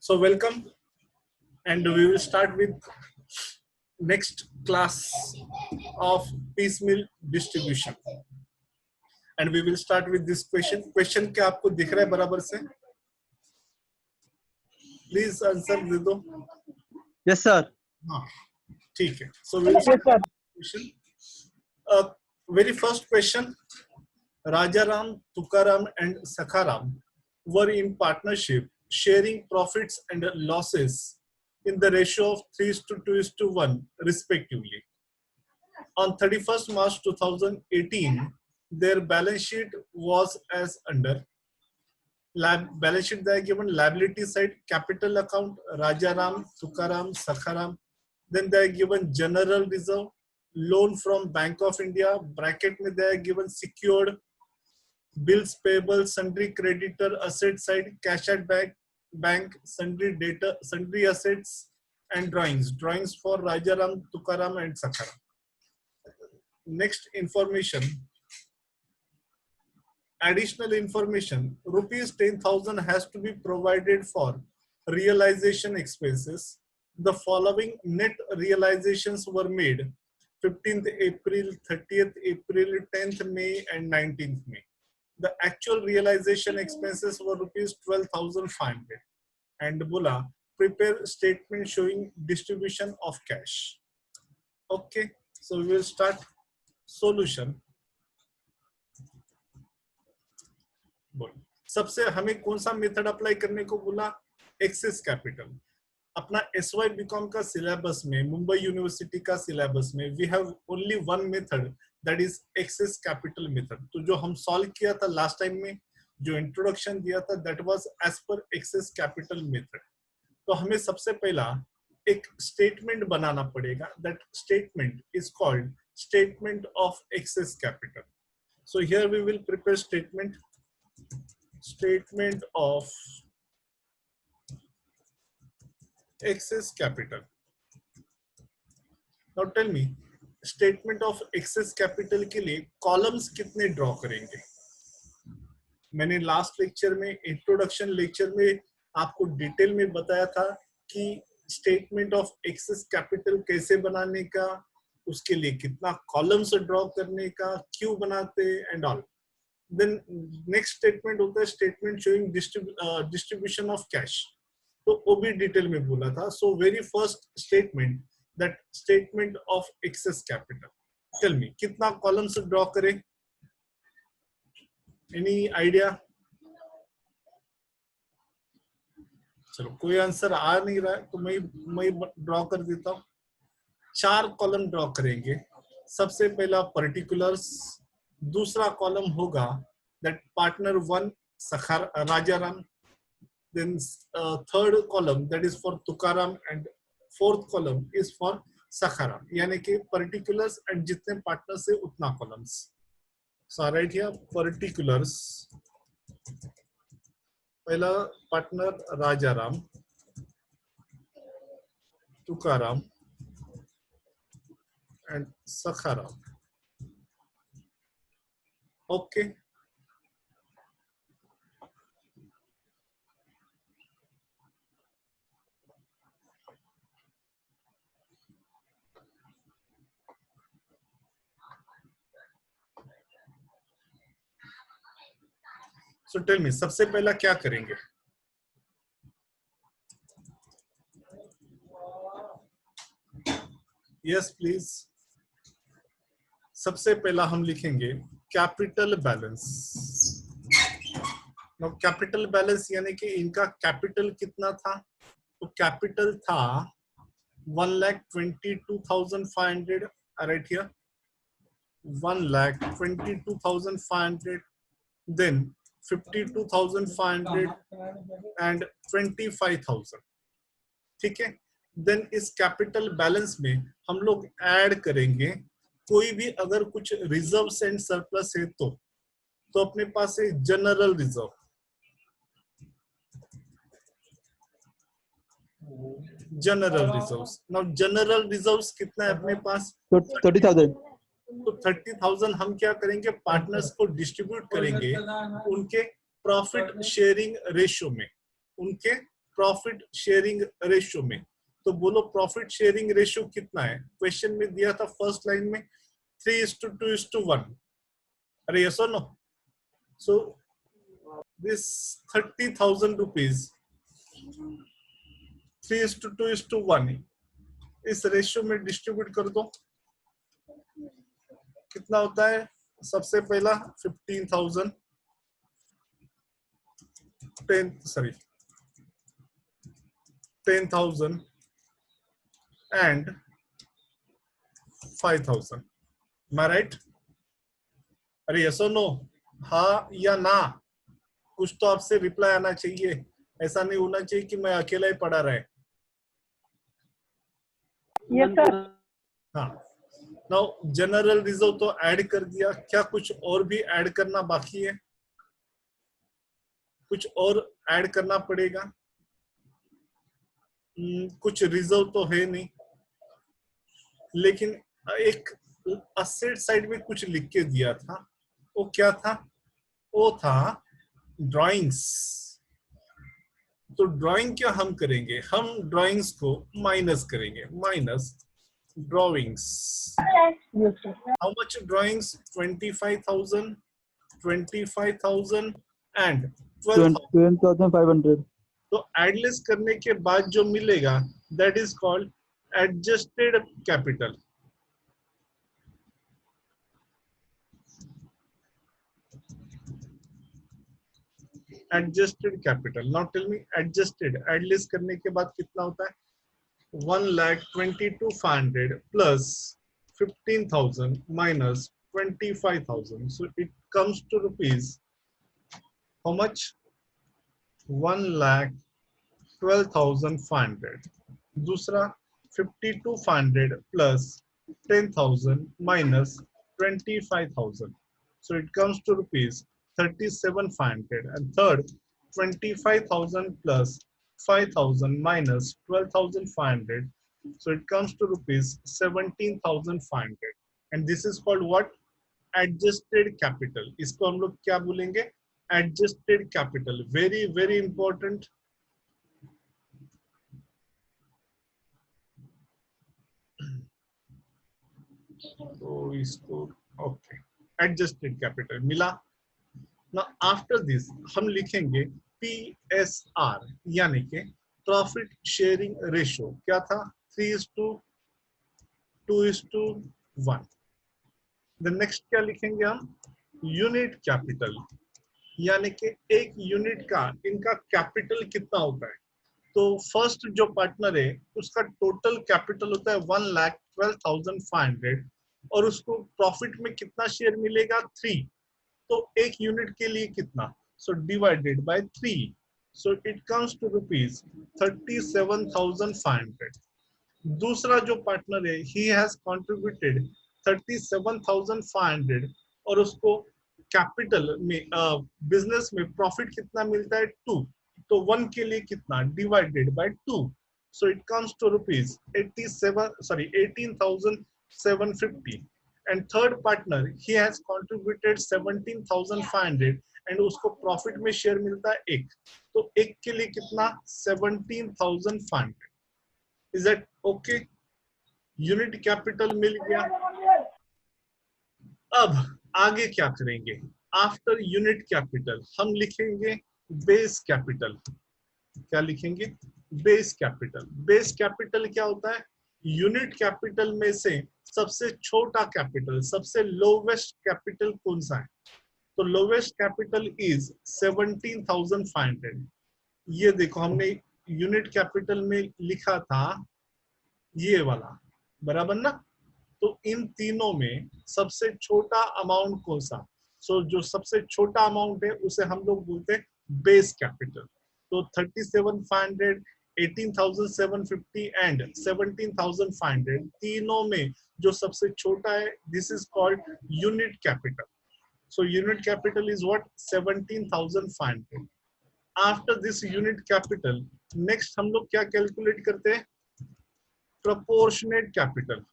So welcome, and we will start with next class of piecemeal distribution. And we will start with this question. Question क्या आपको दिख रहा है बराबर से? Please answer दे दो. Yes, sir. हाँ, ठीक है. So we will start with question. Very first question. Rajaram, Tukaram, and Sakharam were in partnership, sharing profits and losses in the ratio of 3:2:1 respectively. On 31st March 2018, their balance sheet was as under. Balance sheet they are given liability side, capital account, Rajaram, Tukaram, Sakharam. Then they are given general reserve, loan from Bank of India, bracket में they are given secured, bills payable, sundry creditor, asset side, cash at bank, sundry data, sundry assets, and drawings for Rajaram, Tukaram, and Sakharam. Next information, additional information, rupees 10,000 has to be provided for realization expenses. The following net realizations were made: 15th April, 30th April, 10th May, and 19th May. The actual realization expenses were rupees 12,500. And Bula, prepare statement showing distribution of cash. Okay, so we will start. Solution. बोल, सबसे हमें कौन सा method apply करने को बोला? Excess capital. अपना SY BCom का सिलेबस में, मुंबई यूनिवर्सिटी का सिलेबस में, we have only one method, that is excess capital method. तो जो हम सॉल्व किया था लास्ट टाइम में, जो इंट्रोडक्शन दिया था, that was as per excess capital method. तो हमें सबसे पहला एक स्टेटमेंट बनाना पड़ेगा. That statement is called statement of excess capital. So here we will prepare statement of excess capital. Now tell me, statement of excess capital के लिए columns कितने ड्रॉ करेंगे? मैंने लास्ट लेक्चर में, इंट्रोडक्शन लेक्चर में आपको डिटेल में बताया था कि स्टेटमेंट ऑफ एक्सेस कैपिटल कैसे बनाने का, उसके लिए कितना कॉलम्स ड्रॉ करने का, क्यों बनाते and all. Then next statement होता है statement showing distribution of cash. तो वो भी डिटेल में बोला था. So very first statement, that statement of excess capital. Tell me, कितना columns ड्रॉ करें? Any idea? चलो, कोई आंसर आ नहीं रहा है तो मैं ड्रॉ कर देता हूँ. 4 कॉलम ड्रॉ करेंगे. सबसे पहला पर्टिकुलर्स, दूसरा कॉलम होगा that partner 1 Rajaram, then third column that is for Tukaram, and fourth column is for Sakharam. यानी कि particulars and जितने partners है उतना columns. So I write here particulars. पहला partner Rajaram, Tukaram, and Sakharam. Okay. So tell me, सबसे पहला क्या करेंगे? Yes, please. सबसे पहला हम लिखेंगे capital balance. Now capital balance यानी कि इनका कैपिटल कितना था? तो कैपिटल था 1,22,500. right here, 1,22,500, then 52,500 and 25,000. ठीक है. देन इस कैपिटल बैलेंस में हम लोग ऐड करेंगे कोई भी अगर कुछ रिजर्व्स एंड सरप्लस है तो अपने पास है general reserve. General reserves. Now general reserves कितना है अपने पास? 30,000. तो 30,000 हम क्या करेंगे? पार्टनर्स को डिस्ट्रीब्यूट करेंगे उनके प्रॉफिट शेयरिंग रेशियो में, उनके प्रॉफिट शेयरिंग रेशियो में। तो बोलो प्रॉफिट शेयरिंग रेशियो कितना है? क्वेश्चन में दिया था फर्स्ट लाइन में 3:2:1। अरे यस और नो? सो दिस 30,000 रुपीज 3:2:1 इस रेशियो में डिस्ट्रीब्यूट कर दो। कितना होता है? सबसे पहला 15,000 10,000 and 5,000। Am I right? अरे यस और नो? हाँ या ना? कुछ तो आपसे रिप्लाई आना चाहिए। ऐसा नहीं होना चाहिए कि मैं अकेला ही पढ़ा रहे। Yes sir. हाँ, नाउ जनरल रिजर्व तो ऐड कर दिया। क्या कुछ और भी ऐड करना बाकी है? कुछ और ऐड करना पड़ेगा। कुछ रिजर्व तो है नहीं, लेकिन एक असेट साइड में कुछ लिख के दिया था। वो क्या था? वो था ड्राइंग्स। तो ड्राइंग क्या हम करेंगे? हम ड्राइंग्स को माइनस करेंगे। Minus drawings. How much drawings? 25,000 25,000 and 12,000। 12,500. तो एडलेस करने के बाद जो मिलेगा that is called adjusted capital. Adjusted capital. Now tell me adjusted add less करने के बाद कितना होता है? 1,22,500 plus 15,000 minus 25,000. So it comes to rupees how much? 1,12,500. दूसरा 52,500 plus 10,000 minus 25,000. So it comes to rupees 37,500. And third 25,000 plus 5,000 minus 12,500. So it comes to rupees 17,500. And this is called what? Adjusted capital. इसको हम लोग क्या बोलेंगे? Adjusted capital. Very very important. तो इसको okay adjusted capital मिला ना। After this हम लिखेंगे PSR यानी कि प्रॉफिट शेयरिंग रेशियो। क्या था? 3:2:1। द नेक्स्ट क्या लिखेंगे हम? यूनिट कैपिटल यानी कि एक यूनिट का इनका कैपिटल कितना होता है। तो फर्स्ट जो पार्टनर है उसका टोटल कैपिटल होता है 1,12,500 और उसको प्रॉफिट में कितना शेयर मिलेगा? 3। तो एक यूनिट के लिए कितना? So divided by 3। So it comes to rupees 37,500। दूसरा जो पार्टनर है ही हैज कंट्रीब्यूटेड 37,500 और उसको कैपिटल में बिजनेस में प्रॉफिट कितना मिलता है? 2। तो 1 के लिए कितना? Divided by 2। So it comes to rupees 18,750। And third partner he has contributed 17,500 and उसको प्रॉफिट में शेयर मिलता है 1। तो 1 के लिए कितना? 17,500। Is that okay? Unit capital मिल गया। अब आगे क्या करेंगे? आफ्टर यूनिट कैपिटल हम लिखेंगे बेस कैपिटल। क्या लिखेंगे? Base capital. बेस कैपिटल क्या होता है? यूनिट कैपिटल में से सबसे छोटा कैपिटल, सबसे लोवेस्ट कैपिटल कौन सा है? तो लोवेस्ट कैपिटल इज 17,500। ये देखो हमने यूनिट कैपिटल में लिखा था ये वाला, बराबर ना? तो इन तीनों में सबसे छोटा अमाउंट कौन सा? सो जो सबसे छोटा अमाउंट है उसे हम लोग बोलते हैं बेस कैपिटल। तो 37,500, 18,750 एंड 17,500 तीनों में जो सबसे छोटा है this is called unit capital. So unit capital is what? 17,500। After this unit capital next हम लोग क्या कैलकुलेट करते हैं? Proportionate capital.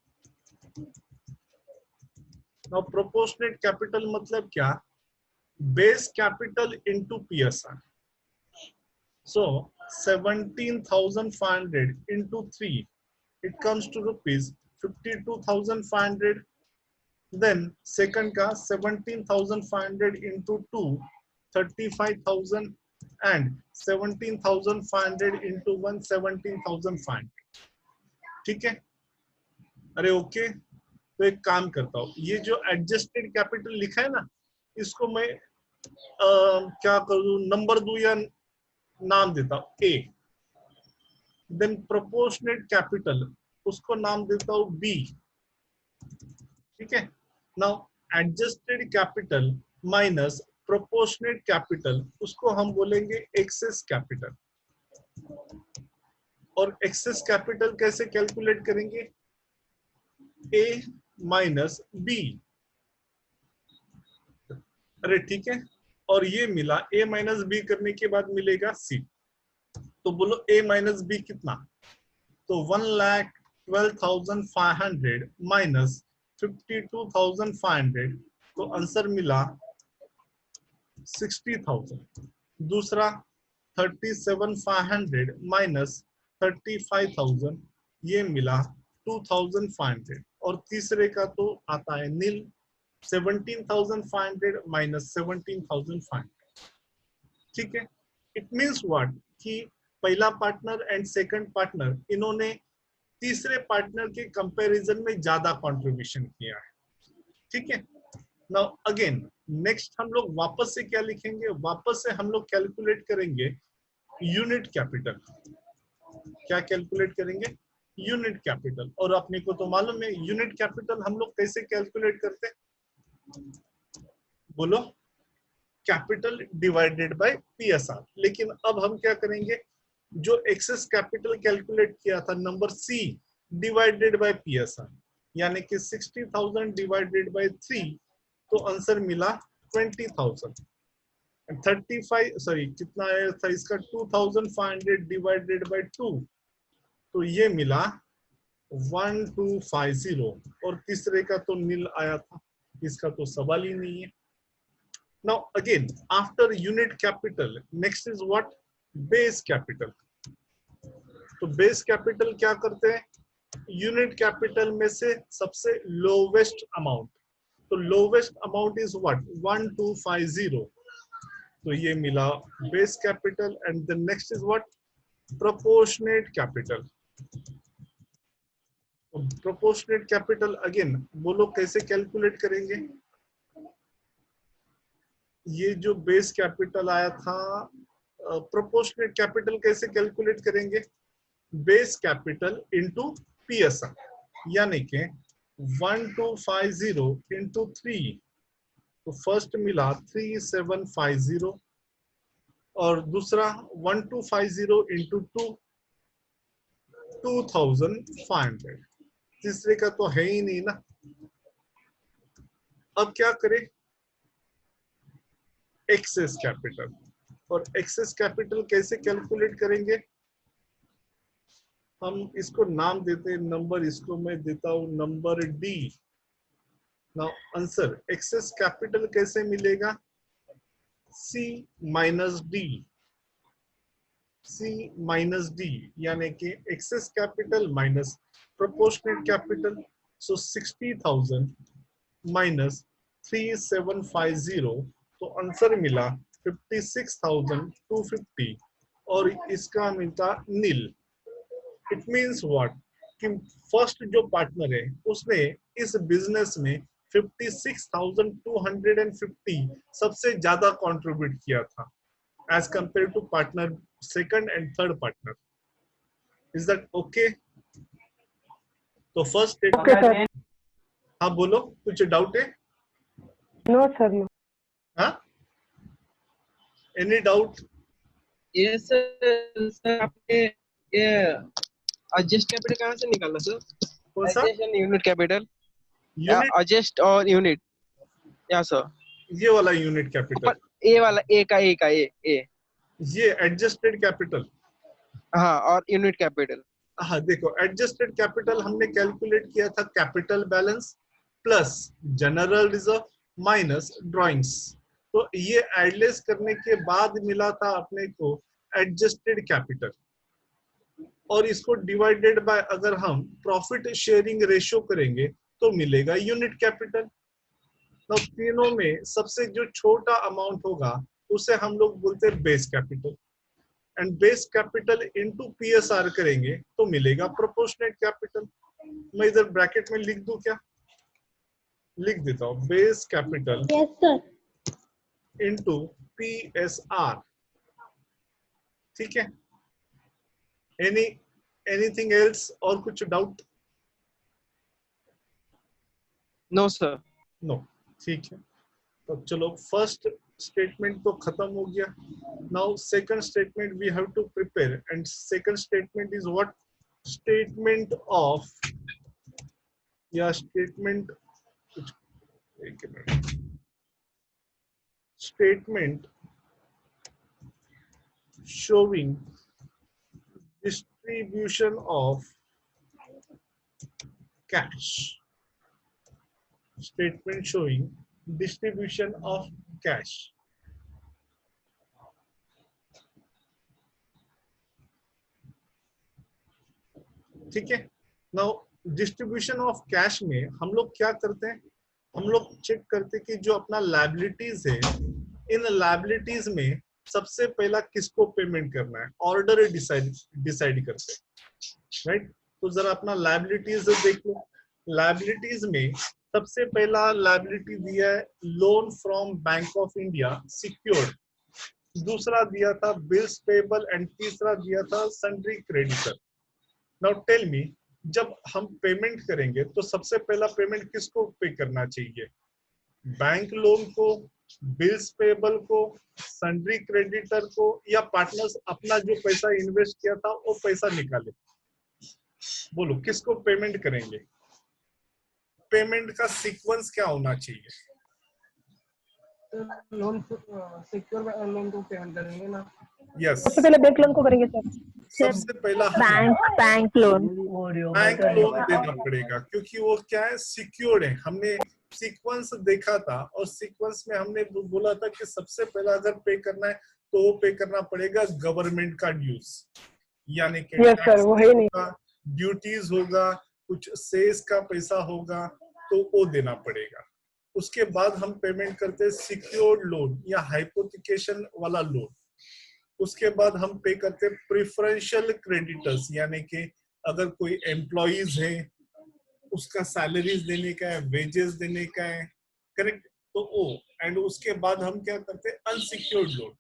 Now proportionate capital मतलब क्या? Base capital into PSR. So 17,500 into 3, it comes to rupees 52,500. Then second का 17,500 into 2, 35,000, and 17,500 into 1, 17,500. ठीक है? अरे ओके, तो एक काम करता हूँ, ये जो एडजस्टेड कैपिटल लिखा है ना, इसको मैं क्या करूँ, नंबर दूं या नाम देता हूँ ए। देन प्रोपोर्शनेट कैपिटल, उसको नाम देता हूँ बी। ठीक है? Now adjusted capital minus proportionate capital, उसको हम बोलेंगे एक्सेस कैपिटल। और एक्सेस कैपिटल कैसे कैलकुलेट करेंगे? ए माइनस बी। अरे ठीक है, और ये मिला, ए माइनस बी करने के बाद मिलेगा सी। तो बोलो ए माइनस बी कितना? तो 1,12,500 माइनस 52,500, तो आंसर मिला 60,000। दूसरा 37,500 माइनस 35,000, ये मिला 2,500। और तीसरे का तो आता है नील, 17,500 माइनस 17,500। ठीक है? इट मीन्स व्हाट कि पहला पार्टनर एंड सेकंड पार्टनर, इन्होंने तीसरे पार्टनर के कंपैरिजन में ज्यादा कंट्रीब्यूशन किया है। ठीक है? नाउ अगेन नेक्स्ट हम लोग वापस से क्या लिखेंगे? वापस से हम लोग कैलकुलेट करेंगे यूनिट कैपिटल। क्या कैलकुलेट करेंगे? Unit capital. और अपने को तो मालूम है यूनिट कैपिटल हम लोग कैसे कैलकुलेट करते हैं, बोलो? Capital divided by PSR. लेकिन अब हम क्या करेंगे, जो एक्सेस कैपिटल कैलकुलेट किया था number C divided by PSR, यानी कि 60,000 डिवाइडेड बाय 3, तो आंसर मिला 20,000। 35 सॉरी कितना आया था इसका, 2,500 डिवाइडेड बाय 2, तो ये मिला 1250। और तीसरे का तो नील आया था, इसका तो सवाल ही नहीं है। Now again, after unit capital, next is what? Base capital. तो base capital क्या करते हैं? यूनिट कैपिटल में से सबसे लोवेस्ट अमाउंट, तो लोवेस्ट अमाउंट इज व्हाट? 1250। तो ये मिला base capital. And the next is what? Proportionate capital. Proportionate capital again बोलो कैसे कैलकुलेट करेंगे? ये जो बेस कैपिटल आया था, प्रोपोर्शनेट कैपिटल कैसे कैलकुलेट करेंगे? बेस कैपिटल इनटू पीएसआर, यानी कि 1250 इंटू 3, तो फर्स्ट मिला 3750, और दूसरा 1250 इंटू 2, 2500। तीसरे का तो है ही नहीं ना। अब क्या करें? Excess capital. और एक्सेस कैपिटल कैसे कैलकुलेट करेंगे? हम इसको नाम देते हैं नंबर, इसको मैं देता हूं number D. Now answer excess capital कैसे मिलेगा? C minus D. C minus D, यानी कि excess capital minus proportionate capital. So 60,000 minus 3750, तो आंसर मिला 56,250, और इसका मिलता नील। इट मीन्स व्हाट कि फर्स्ट जो पार्टनर है उसने इस बिजनेस में 56,250 सबसे ज्यादा कंट्रीब्यूट किया था as compare to partner second and third partner. Is that okay? तो फर्स्ट ओके सर। हाँ बोलो, कुछ डाउट है? No sir, no. हाँ, एनी डाउट? यस सर, आपने ये एडजस्ट कैपिटल कहाँ से निकाला सर? कौन सा? Adjust and unit capital, unit, adjust और यूनिट। या सर, ये वाला यूनिट कैपिटल, ए वाला, ए का ए। ये एडजस्टेड कैपिटल। हाँ, और यूनिट कैपिटल। हाँ देखो, एडजस्टेड कैपिटल हमने कैलकुलेट किया था capital balance plus general reserve minus drawings. तो ये एडलेस करने के बाद मिला था अपने को एडजस्टेड कैपिटल, और इसको डिवाइडेड बाय अगर हम प्रॉफिट शेयरिंग रेशियो करेंगे तो मिलेगा यूनिट कैपिटल। तो तीनों में सबसे जो छोटा अमाउंट होगा उसे हम लोग बोलते हैं base capital, and base capital into PSR करेंगे तो मिलेगा प्रोपोर्शनेट कैपिटल। मैं इधर ब्रैकेट में लिख दूं क्या? लिख देता हूं, base capital yes sir. Into PSR. ठीक है, एनीथिंग एल्स, और कुछ डाउट? No sir. नो, ठीक है। तो चलो फर्स्ट स्टेटमेंट तो खत्म हो गया। Now second statement we have to prepare, and second statement is what? Statement of, या स्टेटमेंट, एक minute, statement showing distribution of cash. Statement showing distribution of cash. ठीक है। नाउ डिस्ट्रीब्यूशन ऑफ कैश में हम लोग क्या करते हैं? हम लोग चेक करते हैं कि जो अपना लायबिलिटीज है, इन लायबिलिटीज में सबसे पहला किसको पेमेंट करना है, ऑर्डर डिसाइड करते हैं, राइट। तो जरा अपना लायबिलिटीज देख लो। लायबिलिटीज में सबसे पहला लायबिलिटी दिया है loan from Bank of India secured, दूसरा दिया था बिल्स पेबल, एंड तीसरा दिया था sundry creditor. Now tell me, जब हम पेमेंट करेंगे तो सबसे पहला पेमेंट किसको पे करना चाहिए? बैंक लोन को, बिल्स पेबल को, सन्ड्री क्रेडिटर को, या पार्टनर्स अपना जो पैसा इन्वेस्ट किया था वो पैसा निकाले? बोलो किसको पेमेंट करेंगे? पेमेंट का सीक्वेंस क्या होना चाहिए? लोन सिक्योर लोन को पेमेंट करेंगे ना। यस, सबसे पहले बैंक लोन को करेंगे सर। सबसे पहला बैंक लोन। बैंक लोन देना पड़ेगा, क्योंकि वो क्या है, सिक्योर्ड है। हमने सीक्वेंस देखा था, और सीक्वेंस में हमने बोला था कि सबसे पहला अगर पे करना है तो वो पे करना पड़ेगा गवर्नमेंट का ड्यूज, यानी कि यस सर, वो है नहीं। ड्यूटीज होगा, कुछ सेस का पैसा होगा, तो वो देना पड़ेगा। उसके बाद हम पेमेंट करते हैं सिक्योर्ड लोन या हाइपोथिकेशन वाला लोन। उसके बाद हम पे करते हैं प्रेफरेंशियल क्रेडिटर्स, यानी कि अगर कोई एम्प्लॉइज है उसका सैलरीज देने का है, वेजेस देने का है, करेक्ट, तो ओ। एंड उसके बाद हम क्या करते हैं अनसिक्योर्ड लोन,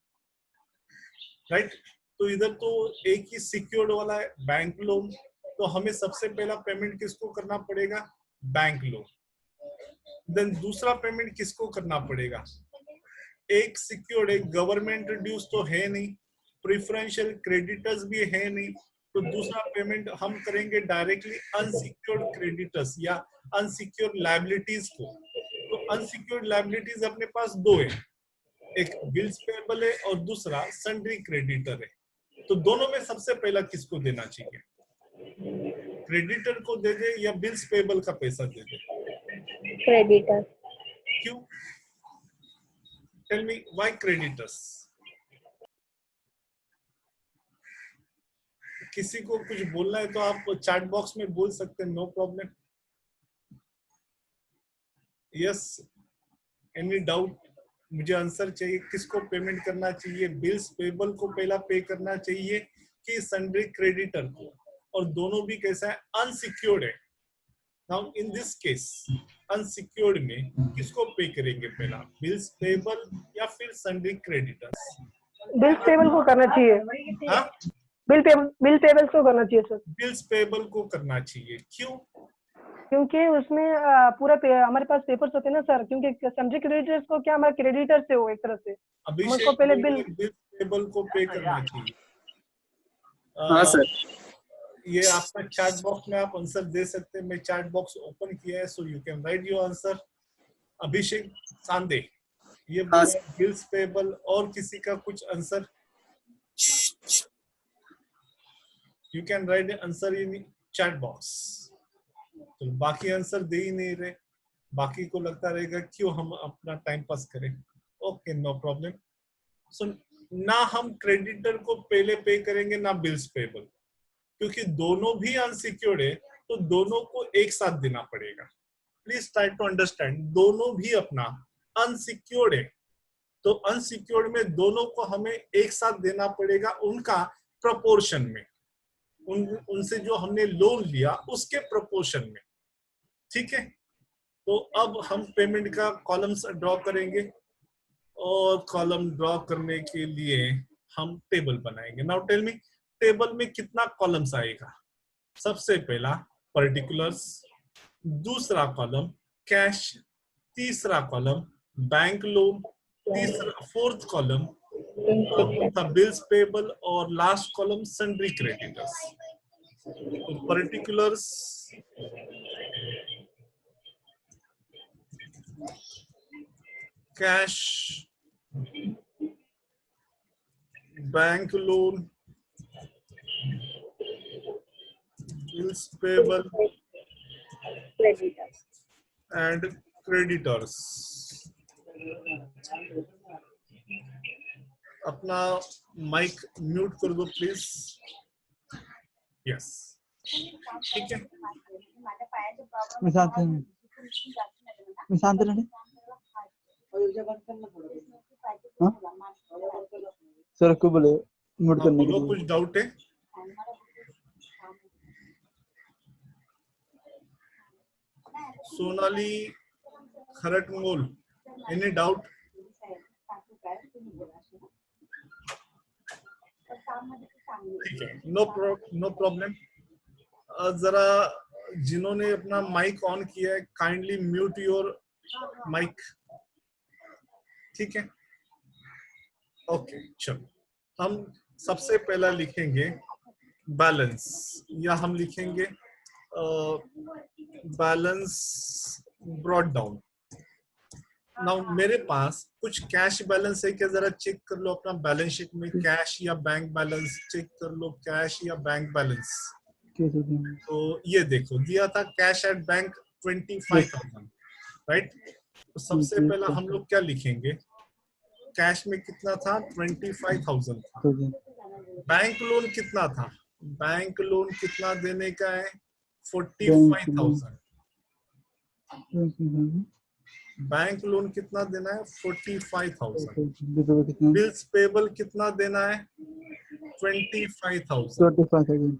राइट। तो इधर तो एक ही सिक्योर्ड वाला है बैंक लोन, तो हमें सबसे पहला पेमेंट किसको करना पड़ेगा? Bank loan. देन दूसरा पेमेंट किसको करना पड़ेगा? एक सिक्योर्ड, एक गवर्नमेंट ड्यूज तो है नहीं, प्रेफरेंशियल क्रेडिटर्स भी है नहीं, तो दूसरा पेमेंट हम करेंगे डायरेक्टली अनसिक्योर्ड क्रेडिटर्स या अनसिक्योर्ड लायबिलिटीज को। तो अनसिक्योर्ड लायबिलिटीज अपने पास दो है, एक बिल्स पेबल है और दूसरा सन्ड्री क्रेडिटर है। तो दोनों में सबसे पहला किसको देना चाहिए? क्रेडिटर को दे दे या बिल्स पेबल का पैसा दे दे? क्रेडिटर। क्यों? Tell me why creditors? किसी को कुछ बोलना है तो आप चैट बॉक्स में बोल सकते हैं, no problem. Yes, any doubt? मुझे आंसर चाहिए, किसको पेमेंट करना चाहिए? बिल्स पेबल को पहला पे करना चाहिए कि सन्ड्री क्रेडिटर को? और दोनों भी कैसा है, अनसिक्योर्ड है। Now in this case unsecured में किसको पे करेंगे पहला, बिल्स पेबल या फिर सन्ड्री क्रेडिटर्स? बिल पेबल को करना चाहिए। हाँ, बिल पेबल को करना चाहिए सर, बिल्स पेबल को करना चाहिए। क्यों? क्योंकि उसमें हमारे पास पेपर्स होते हैं ना सर, क्योंकि सन्ड्री क्रेडिटर्स को क्या, हमारे क्रेडिटर्स से हो एक तरह से, अभिषेक हमको पहले बिल बिल्स पेबल को पे करना चाहिए। हाँ सर। ये आपका चैट बॉक्स में आप आंसर दे सकते हैं। मैं चैट बॉक्स ओपन किया है, so you can write your answer. Abhishek Sande ये हाँ बिल्स पेबल, और किसी का कुछ answer? You can write answer in chat box. तो बाकी आंसर दे ही नहीं रहे, बाकी को लगता रहेगा क्यों हम अपना टाइम पास करें। Okay, no problem. सो ना हम क्रेडिटर को पहले पे करेंगे ना बिल्स पेबल, क्योंकि दोनों भी अनसिक्योर्ड है, तो दोनों को एक साथ देना पड़ेगा। प्लीज ट्राई टू अंडरस्टैंड, दोनों भी अपना अनसिक्योर्ड है, तो अनसिक्योर्ड में दोनों को हमें एक साथ देना पड़ेगा उनका प्रपोर्शन में, उनसे जो हमने लोन लिया उसके प्रपोर्शन में। ठीक है, तो अब हम पेमेंट का कॉलम्स ड्रॉ करेंगे, और कॉलम ड्रॉ करने के लिए हम टेबल बनाएंगे। नाउ टेल मी, टेबल में कितना कॉलम्स आएगा? सबसे पहला पर्टिकुलर्स, दूसरा कॉलम कैश, तीसरा कॉलम बैंक लोन, तीसरा फोर्थ कॉलम था बिल्स पेबल, और लास्ट कॉलम सन्ड्री क्रेडिटर्स। तो particulars, cash, bank loan, bills payable Creditors. and creditors। अपना माइक म्यूट कर दो प्लीज। यस, ठीक है। मी शांत रहने सर को बोले म्यूट करने के बोलो, लिए। कुछ डाउट है? Sonali Kharatmol, any doubt? ठीक है, नो प्रॉब्लम। जरा जिन्होंने अपना माइक ऑन किया है, काइंडली म्यूट योर माइक। ठीक है, ओके, चलो हम सबसे पहला लिखेंगे बैलेंस, या हम लिखेंगे बैलेंस ब्रॉट डाउन। नाउ मेरे पास कुछ कैश बैलेंस है क्या? जरा चेक कर लो अपना बैलेंस शीट में, कैश या बैंक बैलेंस चेक कर लो, कैश या बैंक बैलेंस। तो ये देखो, दिया था कैश एट बैंक 25,000, राइट? तो सबसे पहला हम लोग क्या लिखेंगे? कैश में कितना था? 25,000 था। बैंक लोन कितना था? बैंक लोन कितना देने का है? 45,000। बैंक लोन कितना देना है? 45,000। बिल्स पेबल कितना देना है? 25,000।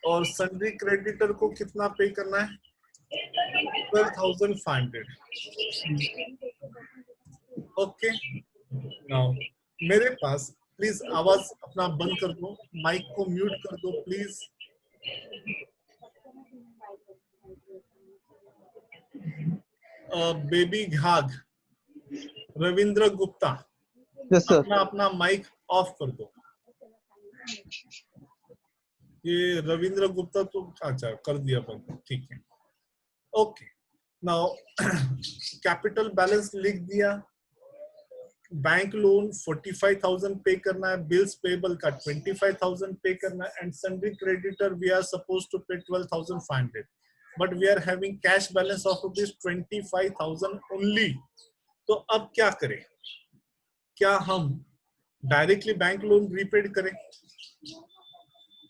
और सन्ड्री क्रेडिटर को कितना पे करना है? 12,500। ओके, नाउ मेरे पास, प्लीज आवाज अपना बंद कर दो, माइक को म्यूट कर दो please. Baby Ghagh, Ravindra Gupta, yes sir. अपना अपना माइक ऑफ कर दो। ये रविंद्र गुप्ता तो अच्छा कर दिया बंद, ठीक है। ओके, नाउ कैपिटल बैलेंस लिख दिया, बैंक लोन 45,000 पे करना है, बिल्स पेबल का 25,000 पे करना है, and sundry creditor we are suppose to pay 12,500, but we are having cash balance of rupees 25,000 only. तो अब क्या करें? क्या हम डायरेक्टली बैंक लोन रीपेड करें?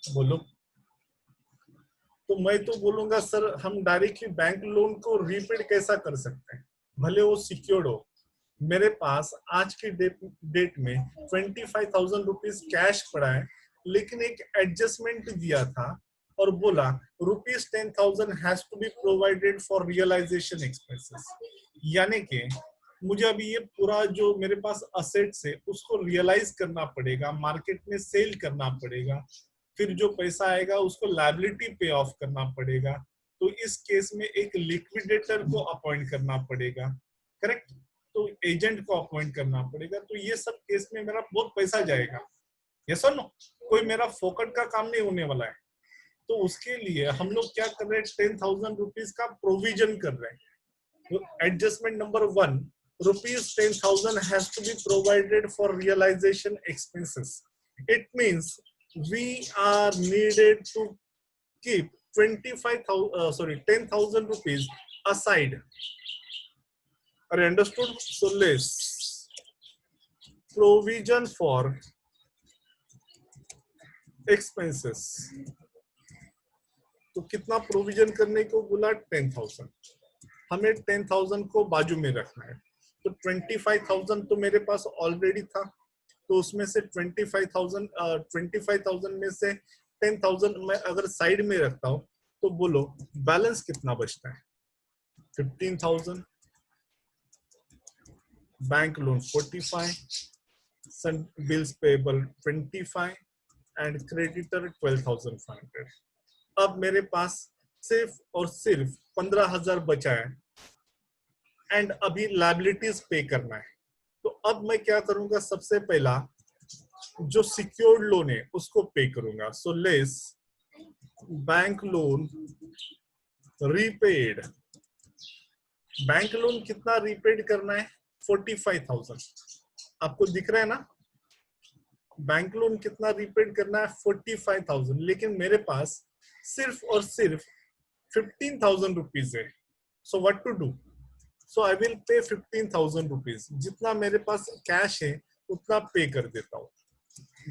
बोलो। तो मैं तो बोलूंगा सर, हम डायरेक्टली बैंक लोन को रीपेड कैसा कर सकते हैं? भले वो सिक्योर्ड हो। मेरे पास आज की डेट में 25,000 रुपीज कैश पड़ा है, लेकिन एक एडजस्टमेंट दिया था और बोला rupees 10,000 has to be provided for realization expenses. यानी कि मुझे अभी ये पूरा जो मेरे पास असेट्स है उसको रियलाइज करना पड़ेगा, मार्केट में सेल करना पड़ेगा, फिर जो पैसा आएगा उसको लायबिलिटी पे ऑफ करना पड़ेगा। तो इस केस में एक लिक्विडेटर को अपॉइंट करना पड़ेगा, करेक्ट? तो एजेंट को अपॉइंट करना पड़ेगा। तो ये सब केस में मेरा बहुत पैसा जाएगा, यस और नो? कोई मेरा फोकट का काम नहीं होने वाला है। तो उसके लिए हम लोग क्या कर रहे हैं? 10,000 रुपीज का प्रोविजन कर रहे हैं। Adjustment number 1, rupees 10,000 has to be provided for realization expenses. It means we are needed to keep 10,000 rupees aside. Are you understood? So less provision for expenses, तो कितना प्रोविजन करने को बोला? 10,000। हमें 10,000 को बाजू में रखना है, तो 25,000 तो मेरे पास ऑलरेडी था, तो उसमें से 25,000 में से 10,000 मैं अगर साइड में रखता हूं तो बोलो बैलेंस कितना बचता है? 15,000, bank loan 45, bills payable 25 and creditor 12,500। अब मेरे पास सिर्फ और सिर्फ 15,000 बचा है एंड अभी लायबिलिटीज पे करना है। तो अब मैं क्या करूंगा? सबसे पहला जो सिक्योर्ड लोन है उसको पे करूंगा। So less bank loan repaid. Bank loan कितना रीपेड करना है? 45,000। आपको दिख रहा है ना? बैंक लोन कितना रीपेड करना है? 45,000। लेकिन मेरे पास सिर्फ और सिर्फ 15,000 रुपीज है। So what to do? So I will pay 15,000 rupees. जितना मेरे पास कैश है उतना पे कर देता हूँ,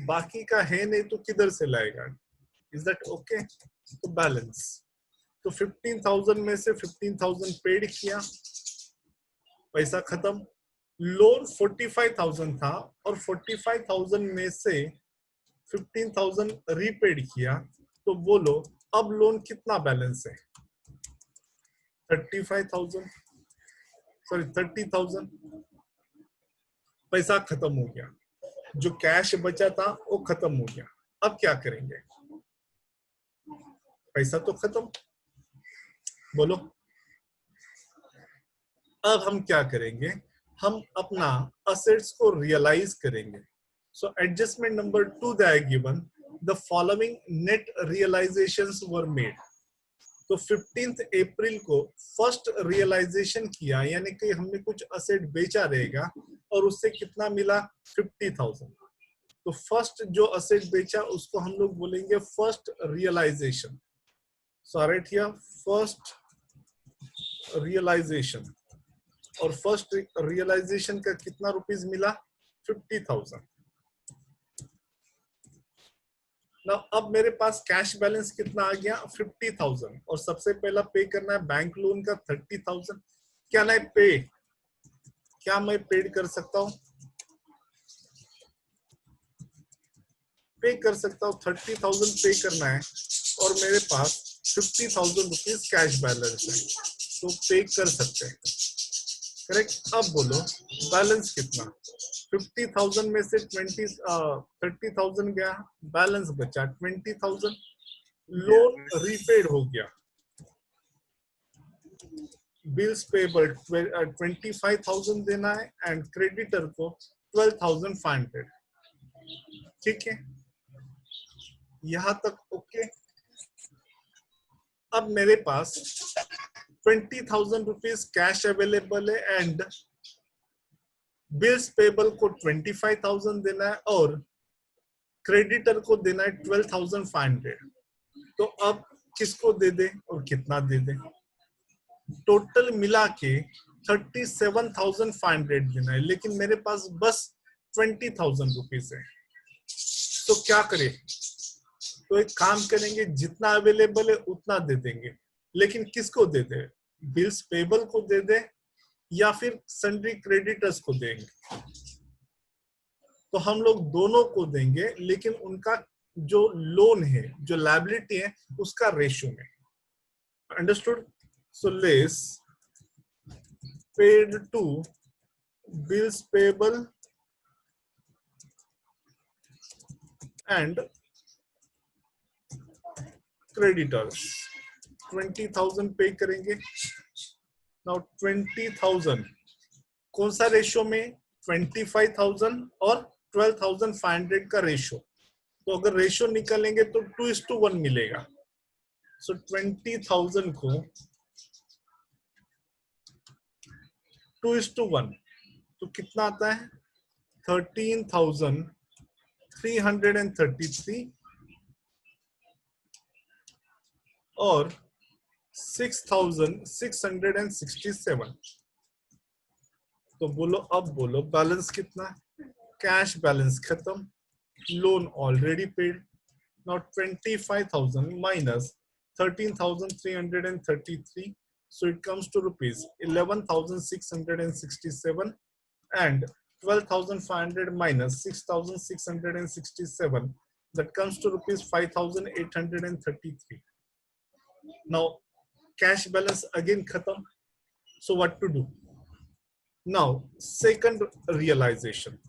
बाकी का है नहीं तो किधर से लाएगा? Is that okay? तो बैलेंस, तो 15,000 में से 15,000 पेड किया, पैसा खत्म। लोन 45,000 था और 45,000 में से 15,000 रीपेड किया, तो बोलो अब लोन कितना बैलेंस है? 30,000। पैसा खत्म हो गया, जो कैश बचा था वो खत्म हो गया। अब क्या करेंगे? पैसा तो खत्म, बोलो अब हम क्या करेंगे? हम अपना असेट्स को रियलाइज करेंगे। So adjustment number 2 that I given, the following net realisations were made. तो 15 अप्रैल को फर्स्ट रियलाइजेशन किया, यानी कि हमने कुछ असेट बेचा रहेगा और उससे कितना मिला? 50,000। तो फर्स्ट जो असेट बेचा उसको हम लोग बोलेंगे first realization. So write here first realisation, और फर्स्ट रियलाइजेशन का कितना रुपीस मिला? 50,000। ना अब मेरे पास कैश बैलेंस कितना आ गया? 50,000। और सबसे पहला पे करना है बैंक लोन का 30,000। क्या मैं पेड कर सकता हूँ? पे कर सकता हूँ। 30,000 पे करना है और मेरे पास 50,000 रुपीज कैश बैलेंस है, तो पे कर सकते हैं। करेक्ट? अब बोलो बैलेंस कितना? 50,000 में से 30,000 गया, बैलेंस बचा 20,000। लोन रीपेड हो गया, बिल्स पेबल 25,000 देना है एंड क्रेडिटर को 12,500। ठीक है, यहां तक ओके? अब मेरे पास 20,000 रुपीज कैश अवेलेबल है एंड बिल्स पेबल को 25,000 देना है और क्रेडिटर को देना है 12,500। तो अब किसको दे दे और कितना दे दे? टोटल मिला के 37,500 देना है, लेकिन मेरे पास बस 20,000 रुपीज है। तो क्या करें? तो एक काम करेंगे, जितना अवेलेबल है उतना दे देंगे, लेकिन किसको दे दे? बिल्स पेबल को दे दे या फिर सन्ड्री क्रेडिटर्स को देंगे? तो हम लोग दोनों को देंगे, लेकिन उनका जो लोन है, जो लायबिलिटी है, उसका रेशियो में। Understood? So less paid to bills payable and creditors 20,000 pay करेंगे। नाउ 20,000 कौन सा रेशियो में? 25,000 और 12,500 का रेशियो। तो अगर रेशियो निकालेंगे तो 2:1 मिलेगा। सो 20,000 को 2:1 तो कितना आता है? 13,333 और 6,667। तो बोलो, अब बोलो बैलेंस कितना? कैश बैलेंस खत्म, loan already paid. Now 25,000 minus 13,333, so it comes to rupees 11,667, and 12,500 minus 6,667, that comes to rupees 5,833. Now cash balance again khatam. So what to do? Now second realization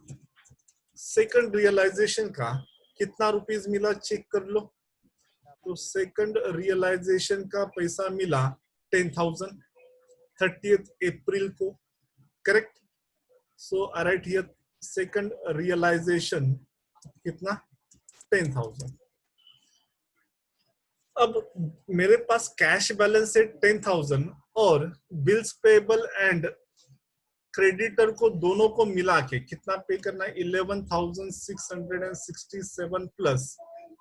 का कितना rupees मिला check कर लो. तो second realisation का पैसा मिला 10,000 30th अप्रैल को. Correct. So I write here second realization कितना 10,000. अब मेरे पास कैश बैलेंस है 10,000 और बिल्स पेबल एंड क्रेडिटर को दोनों को मिला के कितना पे करना है 11,667 प्लस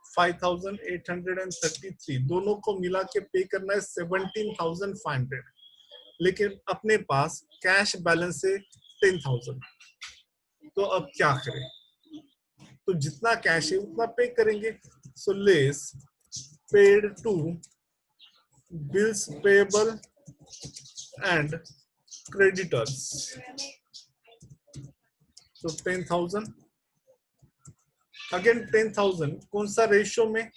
5,833, दोनों को मिला के पे करना है 17,500. लेकिन अपने पास कैश बैलेंस है 10,000. तो अब क्या करें? तो जितना कैश है उतना पे करेंगे. So less paid to bills payable and creditors. So 10,000 again 10,000 कौन सा रेशियो में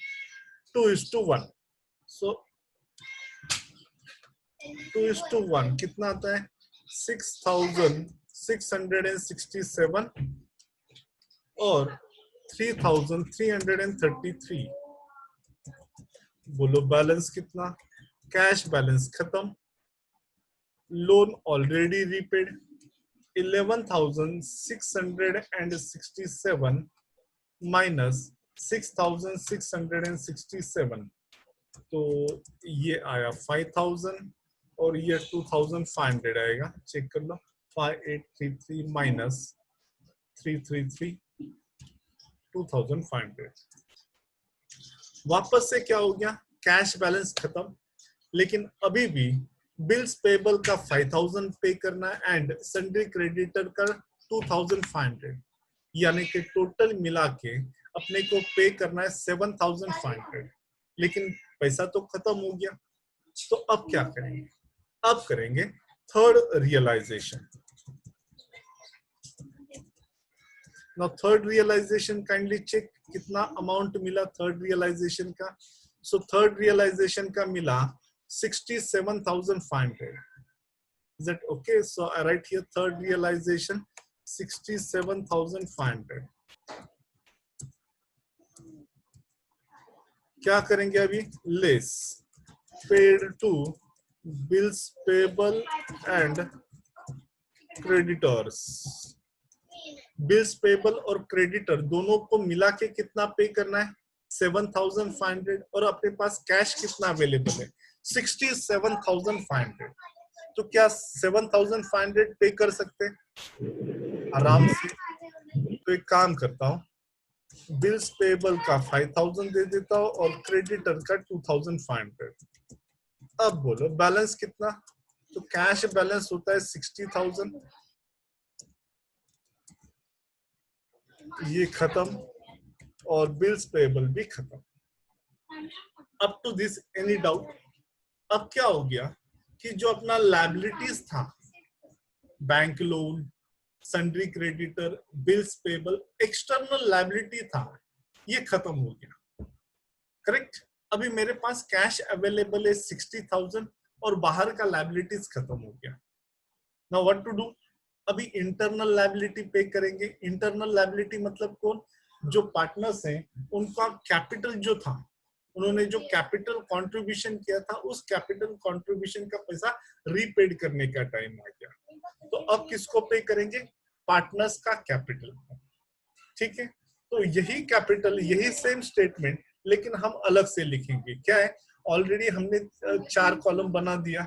2:1. So 2:1 कितना आता है 6,667 और 3,333. बोलो बैलेंस कितना? कैश बैलेंस खत्म, लोन ऑलरेडी रीपेड 11,667 माइनस 6,667, तो ये आया 5,000 और ये 2,500 आएगा. चेक कर लो. 5,833 माइनस 333 2,500. वापस से क्या हो गया? कैश बैलेंस खत्म, लेकिन अभी भी बिल्स पेबल का 5,000 पे करना एंड सन्ड्री क्रेडिटर का 2,500, यानी कि टोटल मिला के अपने को पे करना है 7,500. लेकिन पैसा तो खत्म हो गया. तो अब क्या करेंगे? अब करेंगे third realization. Now third realization kindly check कितना अमाउंट मिला थर्ड रियलाइजेशन का. सो थर्ड रियलाइजेशन का मिला 67,500. Is that okay? So I write here third realization 67,500. क्या करेंगे अभी? Less paid to bills payable and creditors. Bills payable और creditor दोनों को मिला के कितना पे करना है 7,500 और अपने पास कैश कितना अवेलेबल है 67,500. तो क्या 7,500 पे कर सकते हैं आराम से? तो एक काम करता हूँ, बिल्स पेबल का 5,000 दे देता हूँ और क्रेडिटर का 2,500. अब बोलो बैलेंस कितना? तो कैश बैलेंस होता है 60,000. ये खत्म और बिल्स पेबल भी खत्म. Up to this any doubt? अब क्या हो गया कि जो अपना लायबिलिटीज था, bank loan, sundry creditor, bills payable, external liability था, ये खत्म हो गया. करेक्ट. अभी मेरे पास कैश अवेलेबल है 60,000 और बाहर का लायबिलिटीज खत्म हो गया. Now what to do? अभी इंटरनल लायबिलिटी पे करेंगे. इंटरनल लायबिलिटी मतलब कौन? जो पार्टनर्स हैं उनका कैपिटल जो था, उन्होंने जो कैपिटल कंट्रीब्यूशन किया था, उस कैपिटल कंट्रीब्यूशन का पैसा रीपेड करने का टाइम आ गया. तो अब किसको पे करेंगे? पार्टनर्स का कैपिटल. ठीक है. तो यही कैपिटल, यही सेम स्टेटमेंट, लेकिन हम अलग से लिखेंगे. क्या है? ऑलरेडी हमने 4 कॉलम बना दिया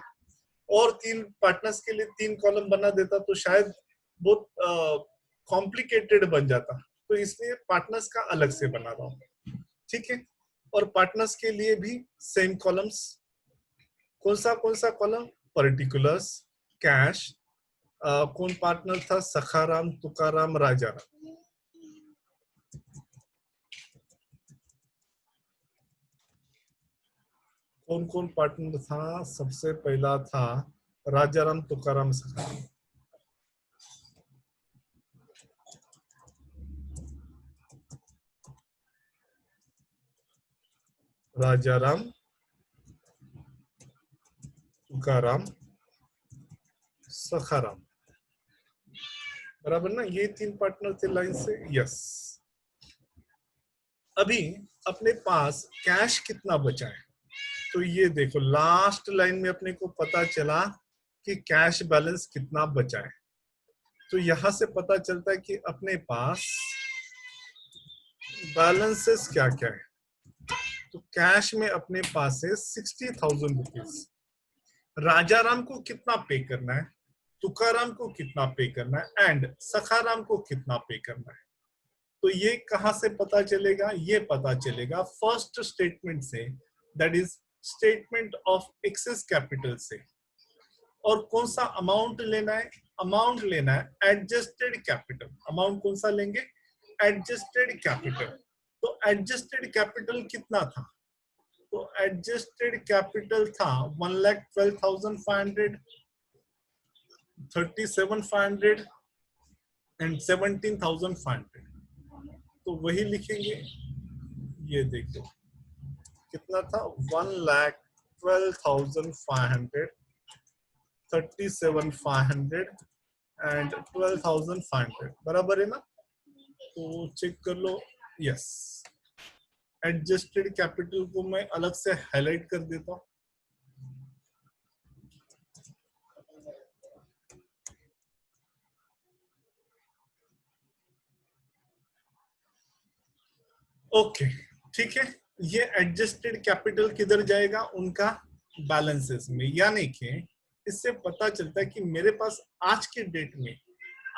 और 3 पार्टनर्स के लिए 3 कॉलम बना देता तो शायद बहुत कॉम्प्लिकेटेड बन जाता. तो इसलिए पार्टनर्स का अलग से बना रहा हूँ. ठीक है. और पार्टनर्स के लिए भी सेम कॉलम्स. कौन सा कॉलम? पर्टिकुलर्स, कैश, कौन पार्टनर था? सखाराम, तुकाराम, राजाराम. कौन कौन पार्टनर था? सबसे पहला था राजाराम तुकाराम सखाराम। राजाराम तुकाराम सखाराम, बराबर ना? ये तीन पार्टनर थे लाइन से। यस। अभी अपने पास कैश कितना बचा है? तो ये देखो लास्ट लाइन में अपने को पता चला कि कैश बैलेंस कितना बचा है। तो यहां से पता चलता है कि अपने पास बैलेंसेस क्या क्या है। तो कैश में अपने पास है 60,000 रुपीज। राजाराम को कितना पे करना है, तुकाराम को कितना पे करना है एंड सखाराम को कितना पे करना है। तो ये कहां से पता चलेगा? ये पता चलेगा फर्स्ट स्टेटमेंट से, that is statement of excess capital से। और कौन सा अमाउंट लेना है? अमाउंट लेना है एडजस्टेड कैपिटल। अमाउंट कौन सा लेंगे? Adjusted capital. तो एडजस्टेड कैपिटल कितना था? तो एडजस्टेड कैपिटल था 1,12,500, 37,500 एंड 17,500। तो वही लिखेंगे। ये देखो कितना था? 1,12,500, 37,500 एंड 12,500, बराबर है ना? तो चेक कर लो। यस। एडजस्टेड कैपिटल को मैं अलग से हाईलाइट कर देता हूं। ओके, ठीक है। ये एडजस्टेड कैपिटल किधर जाएगा? उनका बैलेंसेस में। यानी कि इससे पता चलता है कि मेरे पास आज के डेट में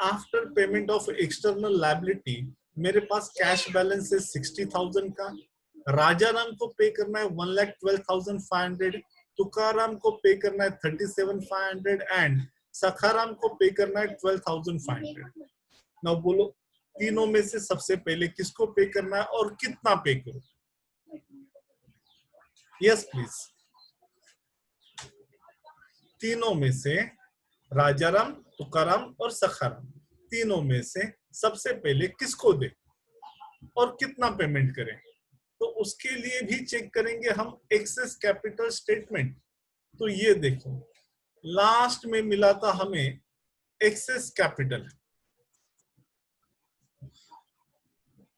after payment of external liability मेरे पास कैश बैलेंस है 60,000 का। राजाराम को पे करना है 1,12,500, तुकाराम को पे करना है 37,500 एंड सखाराम को पे करना है 12,500। नाउ बोलो तीनों में से सबसे पहले किसको पे करना है और कितना पे करो? Yes please. तीनों में से राजाराम, तुकाराम और सखाराम, तीनों में से सबसे पहले किसको दे और कितना पेमेंट करें? तो उसके लिए भी चेक करेंगे हम एक्सेस कैपिटल स्टेटमेंट। तो ये देखो लास्ट में मिला था हमें एक्सेस कैपिटल।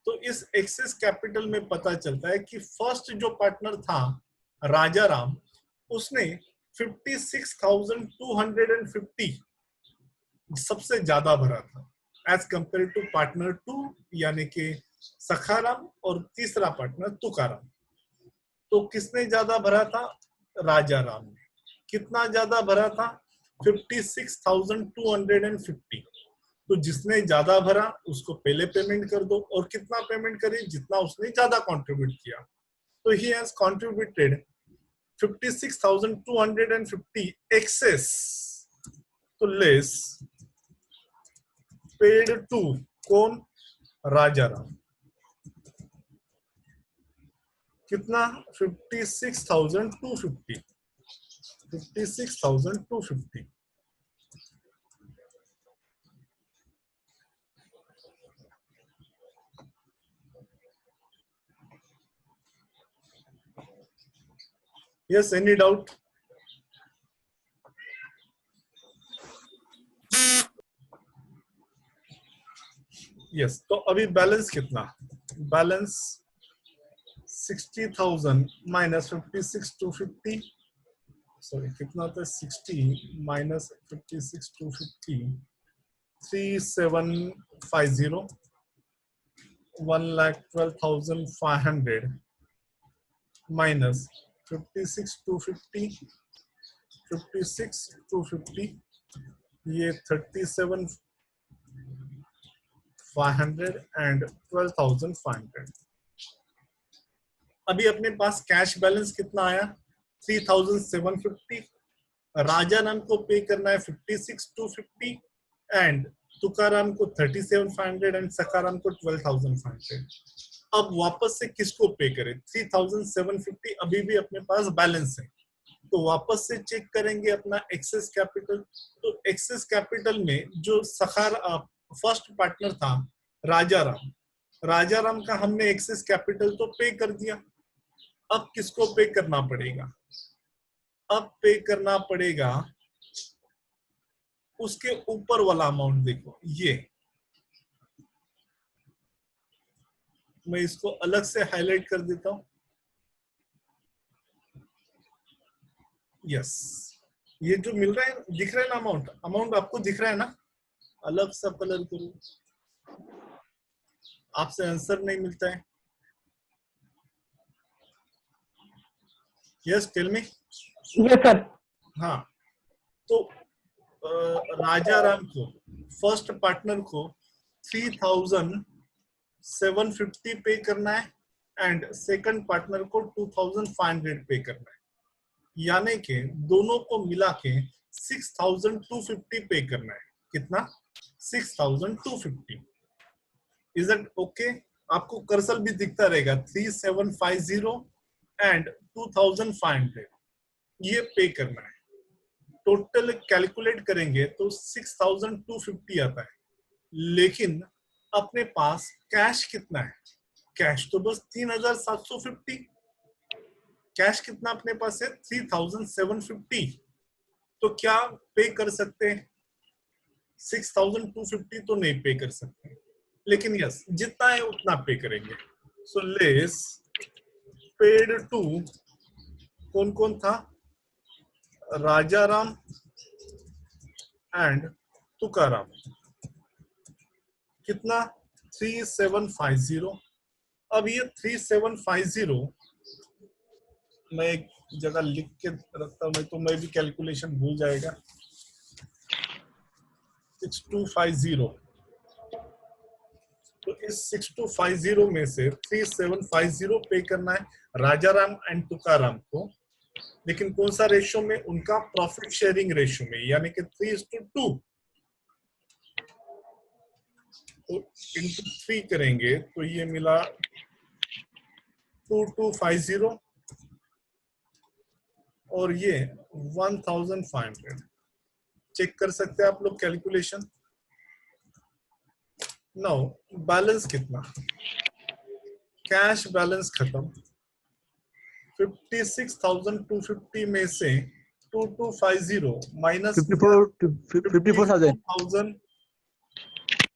तो इस एक्सेस कैपिटल में पता चलता है कि फर्स्ट जो पार्टनर था राजाराम, उसने 56,250 सबसे ज्यादा भरा था एज कंपेयर टू पार्टनर 2 यानी कि सखाराम और तीसरा पार्टनर तुकाराम। तो किसने ज्यादा भरा था? राजाराम ने। कितना ज्यादा भरा था? 56,250। तो जिसने ज्यादा भरा उसको पहले पेमेंट कर दो और कितना पेमेंट करें? जितना उसने ज्यादा कंट्रीब्यूट किया। तो ही हैज कंट्रीब्यूटेड 56,250 excess तो लेस पेड टू कौन? राजाराम। कितना? 56,250। 56,250। Yes, any doubt? यस। तो अभी बैलेंस कितना? Balance 60,000 minus 56,250। सॉरी कितना था? 60 माइनस 56,250 3750 1,12,500 माइनस 56,250 ये 37,500 एंड 12,500। अभी अपने पास कैश बैलेंस कितना आया? 3,750। राजाराम को पे करना है 56,250 एंड तुकाराम को 37,500 एंड सखाराम को 12,500। अब वापस से किसको पे करें? 3750 अभी भी अपने पास बैलेंस है, तो वापस से चेक करेंगे अपना एक्सेस कैपिटल। तो एक्सेस कैपिटल में जो फर्स्ट पार्टनर था राजाराम का हमने एक्सेस कैपिटल तो पे कर दिया। अब किसको पे करना पड़ेगा? अब पे करना पड़ेगा उसके ऊपर वाला अमाउंट। देखो ये मैं इसको अलग से हाईलाइट कर देता हूं। यस, ये जो मिल रहा है दिख रहा है ना, अमाउंट आपको दिख रहा है ना? अलग सा कलर करूं, आपसे आंसर नहीं मिलता है। Yes, tell me. Yes sir. हाँ, तो राजाराम को, फर्स्ट पार्टनर को 3750 पे करना है एंड सेकंड पार्टनर को 2500 पे करना है, यानी कि दोनों को मिला के 6250 पे करना है। कितना? 6250। Is it okay? आपको कर्सर भी दिखता रहेगा 3750 एंड 2500 ये पे करना है। टोटल कैलकुलेट करेंगे तो 6250 आता है, लेकिन अपने पास कैश कितना है? कैश तो बस 3750। कैश कितना अपने पास है? 3750। तो क्या पे कर सकते हैं? 6250 तो नहीं पे कर सकते, लेकिन यस जितना है उतना पे करेंगे। सो लेस पेड टू कौन कौन था? राजाराम एंड तुकाराम। कितना? 3750। अब ये 3750 मैं एक जगह लिख के रखता हूं, तो मैं भी कैलकुलेशन भूल जाएगा। 6250, तो इस 6250 में से 3750 पे करना है राजाराम एंड तुकाराम को, लेकिन कौन सा रेशियो में? उनका प्रॉफिट शेयरिंग रेशियो में, यानी कि 3:2। तो इंटू 3 करेंगे तो ये मिला 2250 और ये 1500। चेक कर सकते हैं आप लोग कैलकुलेशन। नाउ बैलेंस कितना? कैश बैलेंस खत्म। 56,250 में से 2250 माइनस 54,000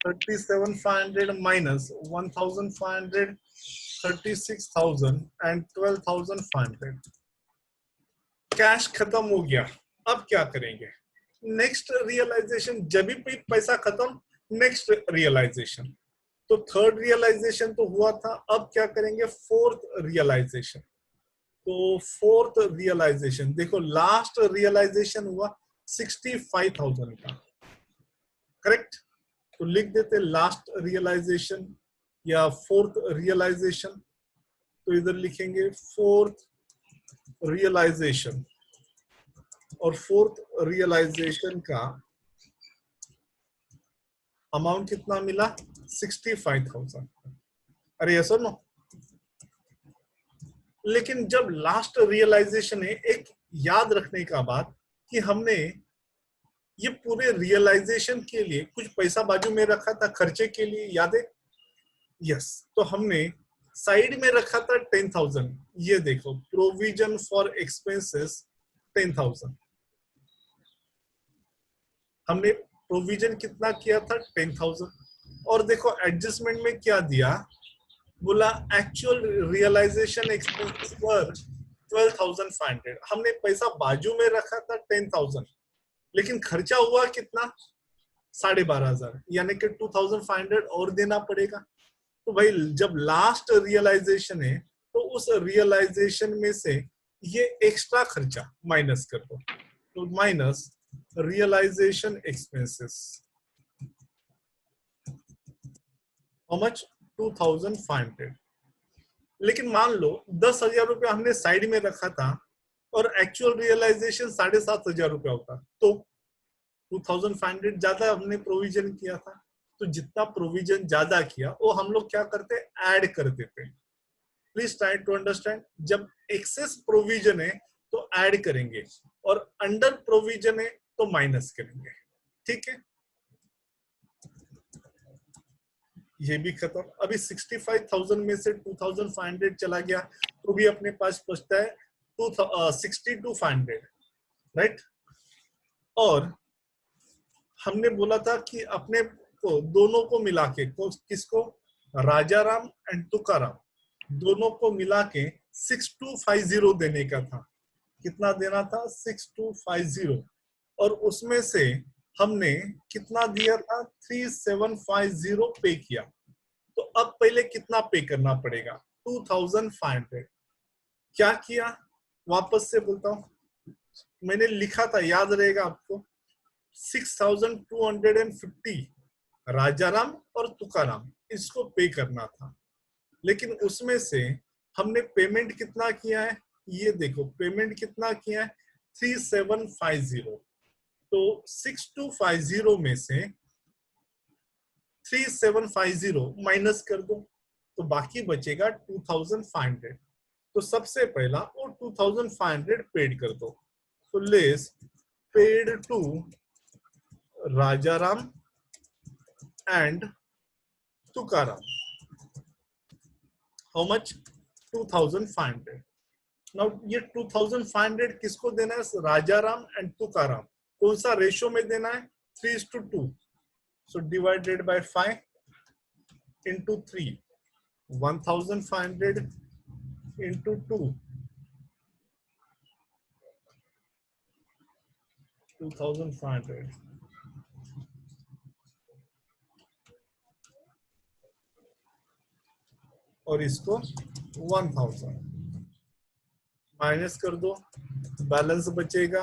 37,500 माइनस 1,500 36,000 एंड 12,500। कैश खत्म हो गया। अब क्या करेंगे? Next realization. जब भी पैसा खत्म, नेक्स्ट रियलाइजेशन। तो थर्ड रियलाइजेशन तो हुआ था, अब क्या करेंगे? Fourth realization. तो फोर्थ रियलाइजेशन देखो, लास्ट रियलाइजेशन हुआ 65,000 का, करेक्ट? तो लिख देते लास्ट रियलाइजेशन या फोर्थ रियलाइजेशन। तो इधर लिखेंगे फोर्थ रियलाइजेशन, और फोर्थ रियलाइजेशन का अमाउंट कितना मिला? 65,000। अरे यस और नो? लेकिन जब लास्ट रियलाइजेशन है, एक याद रखने का बात कि हमने ये पूरे रियलाइजेशन के लिए कुछ पैसा बाजू में रखा था खर्चे के लिए, याद है? यस। तो हमने साइड में रखा था 10,000। ये देखो, प्रोविजन फॉर एक्सपेंसेस 10,000। हमने प्रोविजन कितना किया था? 10,000। और देखो एडजस्टमेंट में क्या दिया, बोला एक्चुअल रियलाइजेशन एक्सपेंसेस पर 12,500। हमने पैसा बाजू में रखा था 10,000, लेकिन खर्चा हुआ कितना? 12,500, यानी कि 2,500 और देना पड़ेगा। तो भाई जब लास्ट रियलाइजेशन है तो उस रियलाइजेशन में से ये एक्स्ट्रा खर्चा माइनस कर दो। तो minus realization expenses, how much? 2,500। लेकिन मान लो 10,000 रुपया हमने साइड में रखा था और एक्चुअल रियलाइजेशन 7,500 रुपया होता, तो 2,500 ज्यादा हमने प्रोविजन किया था। तो जितना प्रोविजन ज्यादा किया वो हम लोग क्या करते, ऐड कर देते। प्लीज ट्राई टू अंडरस्टैंड, जब एक्सेस प्रोविजन है तो ऐड करेंगे और अंडर प्रोविजन है तो माइनस करेंगे। ठीक है, ये भी खत्म। अभी 65,000 में से 2,500 चला गया तो भी अपने पास बचता है 62,500, राइट। और हमने बोला था कि अपने को दोनों को मिला के, किसको, राजाराम एंड तुकाराम, दोनों को मिला के 6250 देने का था। कितना देना था, 6250, और उसमें से हमने कितना दिया था, 3750 पे किया। तो अब पहले कितना पे करना पड़ेगा, 2500। क्या किया, वापस से बोलता हूं, मैंने लिखा था, याद रहेगा आपको, 6250 राजाराम और तुकाराम, इसको पे करना था। लेकिन उसमें से हमने पेमेंट कितना किया है, ये देखो पेमेंट कितना किया है, 3750। तो 6250 में से 3750 माइनस कर दो तो बाकी बचेगा 2500। तो सबसे पहला वो 2500 पेड कर दो। तो less paid to Rajaram and Tukaram, how much, 2500। Now ये 2500 किसको देना है, राजाराम एंड तुकाराम। कौन सा रेशो में देना है, 3:2। सो डिवाइडेड बाय 5 into 3, 1500 into 2, 2500। और इसको 1000 माइनस कर दो, बैलेंस बचेगा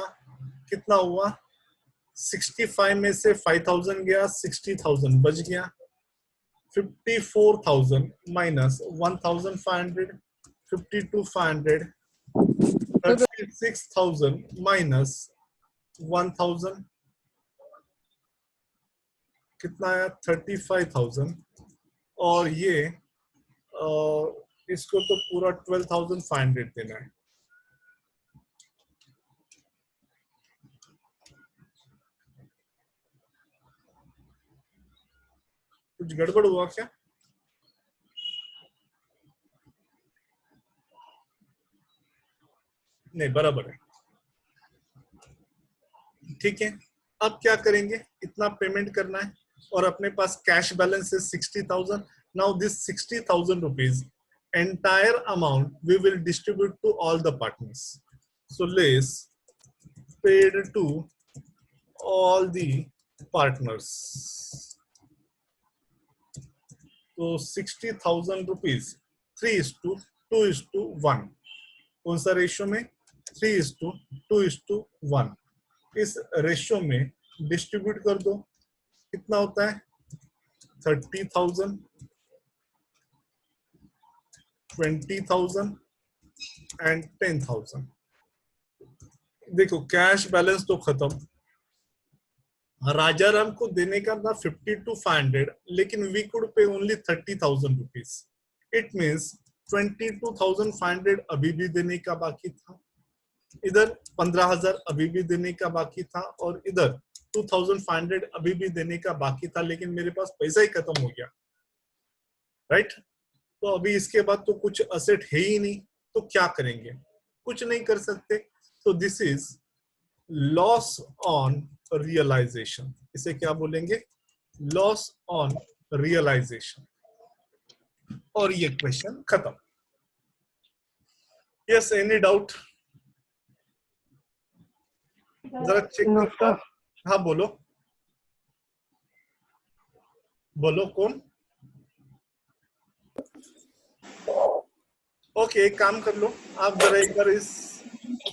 कितना हुआ, 65 में से 5000 गया, 60,000 बच गया। 54,000 माइनस 1500, 52,500, 36,000 माइनस 1000, कितना आया, 35,000। और ये इसको तो पूरा 12,500 देना है। कुछ गड़बड़ हुआ क्या, नहीं बराबर है, ठीक है। अब क्या करेंगे, इतना पेमेंट करना है और अपने पास कैश बैलेंस है 60,000। Now this 60,000 rupees entire amount we will distribute to all the partners. So less paid to all the partners. तो 60,000 rupees 3:2:1, कौन सा रेशियो में, 3:2:1। इस रेशियो में डिस्ट्रीब्यूट कर दो, कितना होता है, 30,000, 20,000 एंड 10,000। देखो कैश बैलेंस तो खत्म, राजाराम को देने का था 52,500, लेकिन वी कुड पे ओनली 30,000 rupees। इट मीन्स 22,500 अभी भी देने का बाकी था, इधर 15,000 अभी भी देने का बाकी था, और इधर 2,500 अभी भी देने का बाकी था, लेकिन मेरे पास पैसा ही खत्म हो गया, राइट। तो अभी इसके बाद तो कुछ असेट है ही नहीं, तो क्या करेंगे, कुछ नहीं कर सकते। तो this is loss on realization, इसे क्या बोलेंगे, लॉस ऑन रियलाइजेशन। और ये क्वेश्चन खत्म। यस, एनी डाउट, जरा चेक करो। हाँ बोलो, बोलो कौन। ओके, एक काम कर लो, आप जरा एक बार इस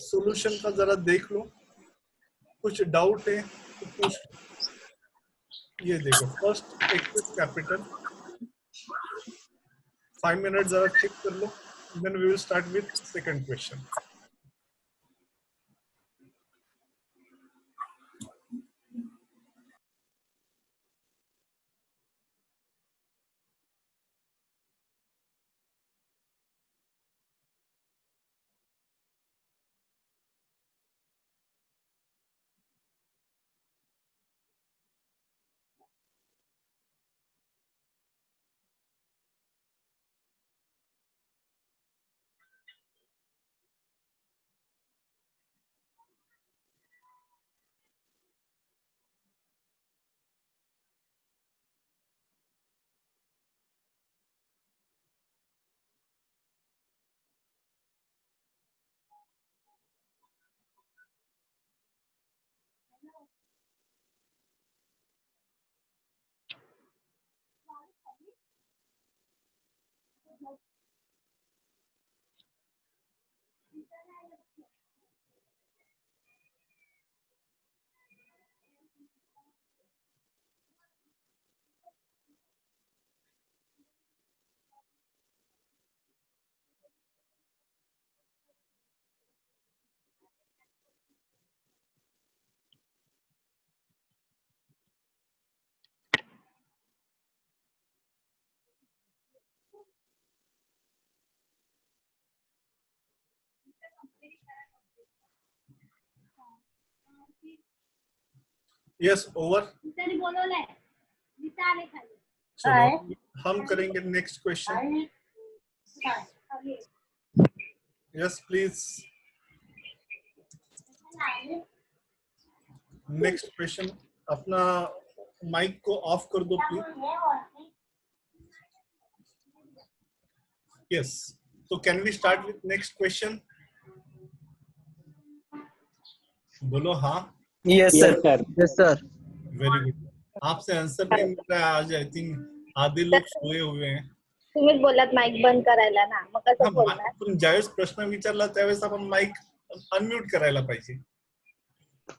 सॉल्यूशन का जरा देख लो, कुछ डाउट है तो पूछ। ये देखो, फर्स्ट एक्सेस कैपिटल, 5 मिनट जरा चेक कर लो, then we will start with second question. Yes over. चलो हम करेंगे next question. Yes please. Next question, अपना माइक को ऑफ कर दो प्लीज। यस, तो can we start with next question? बोलो हाँ। Yes, sir. Yes, sir. Very good. आपसे आंसर नहीं मिल रहा है आज, आई थिंक आधे लोग सोए हुए हैं। तुम्हीच बोललात माईक बंद करायला ना, मग कसं बोलणार? आपण ज्यावेळेस प्रश्न विचारला त्यावेळेस आपण माईक अनम्यूट करायला पाहिजे,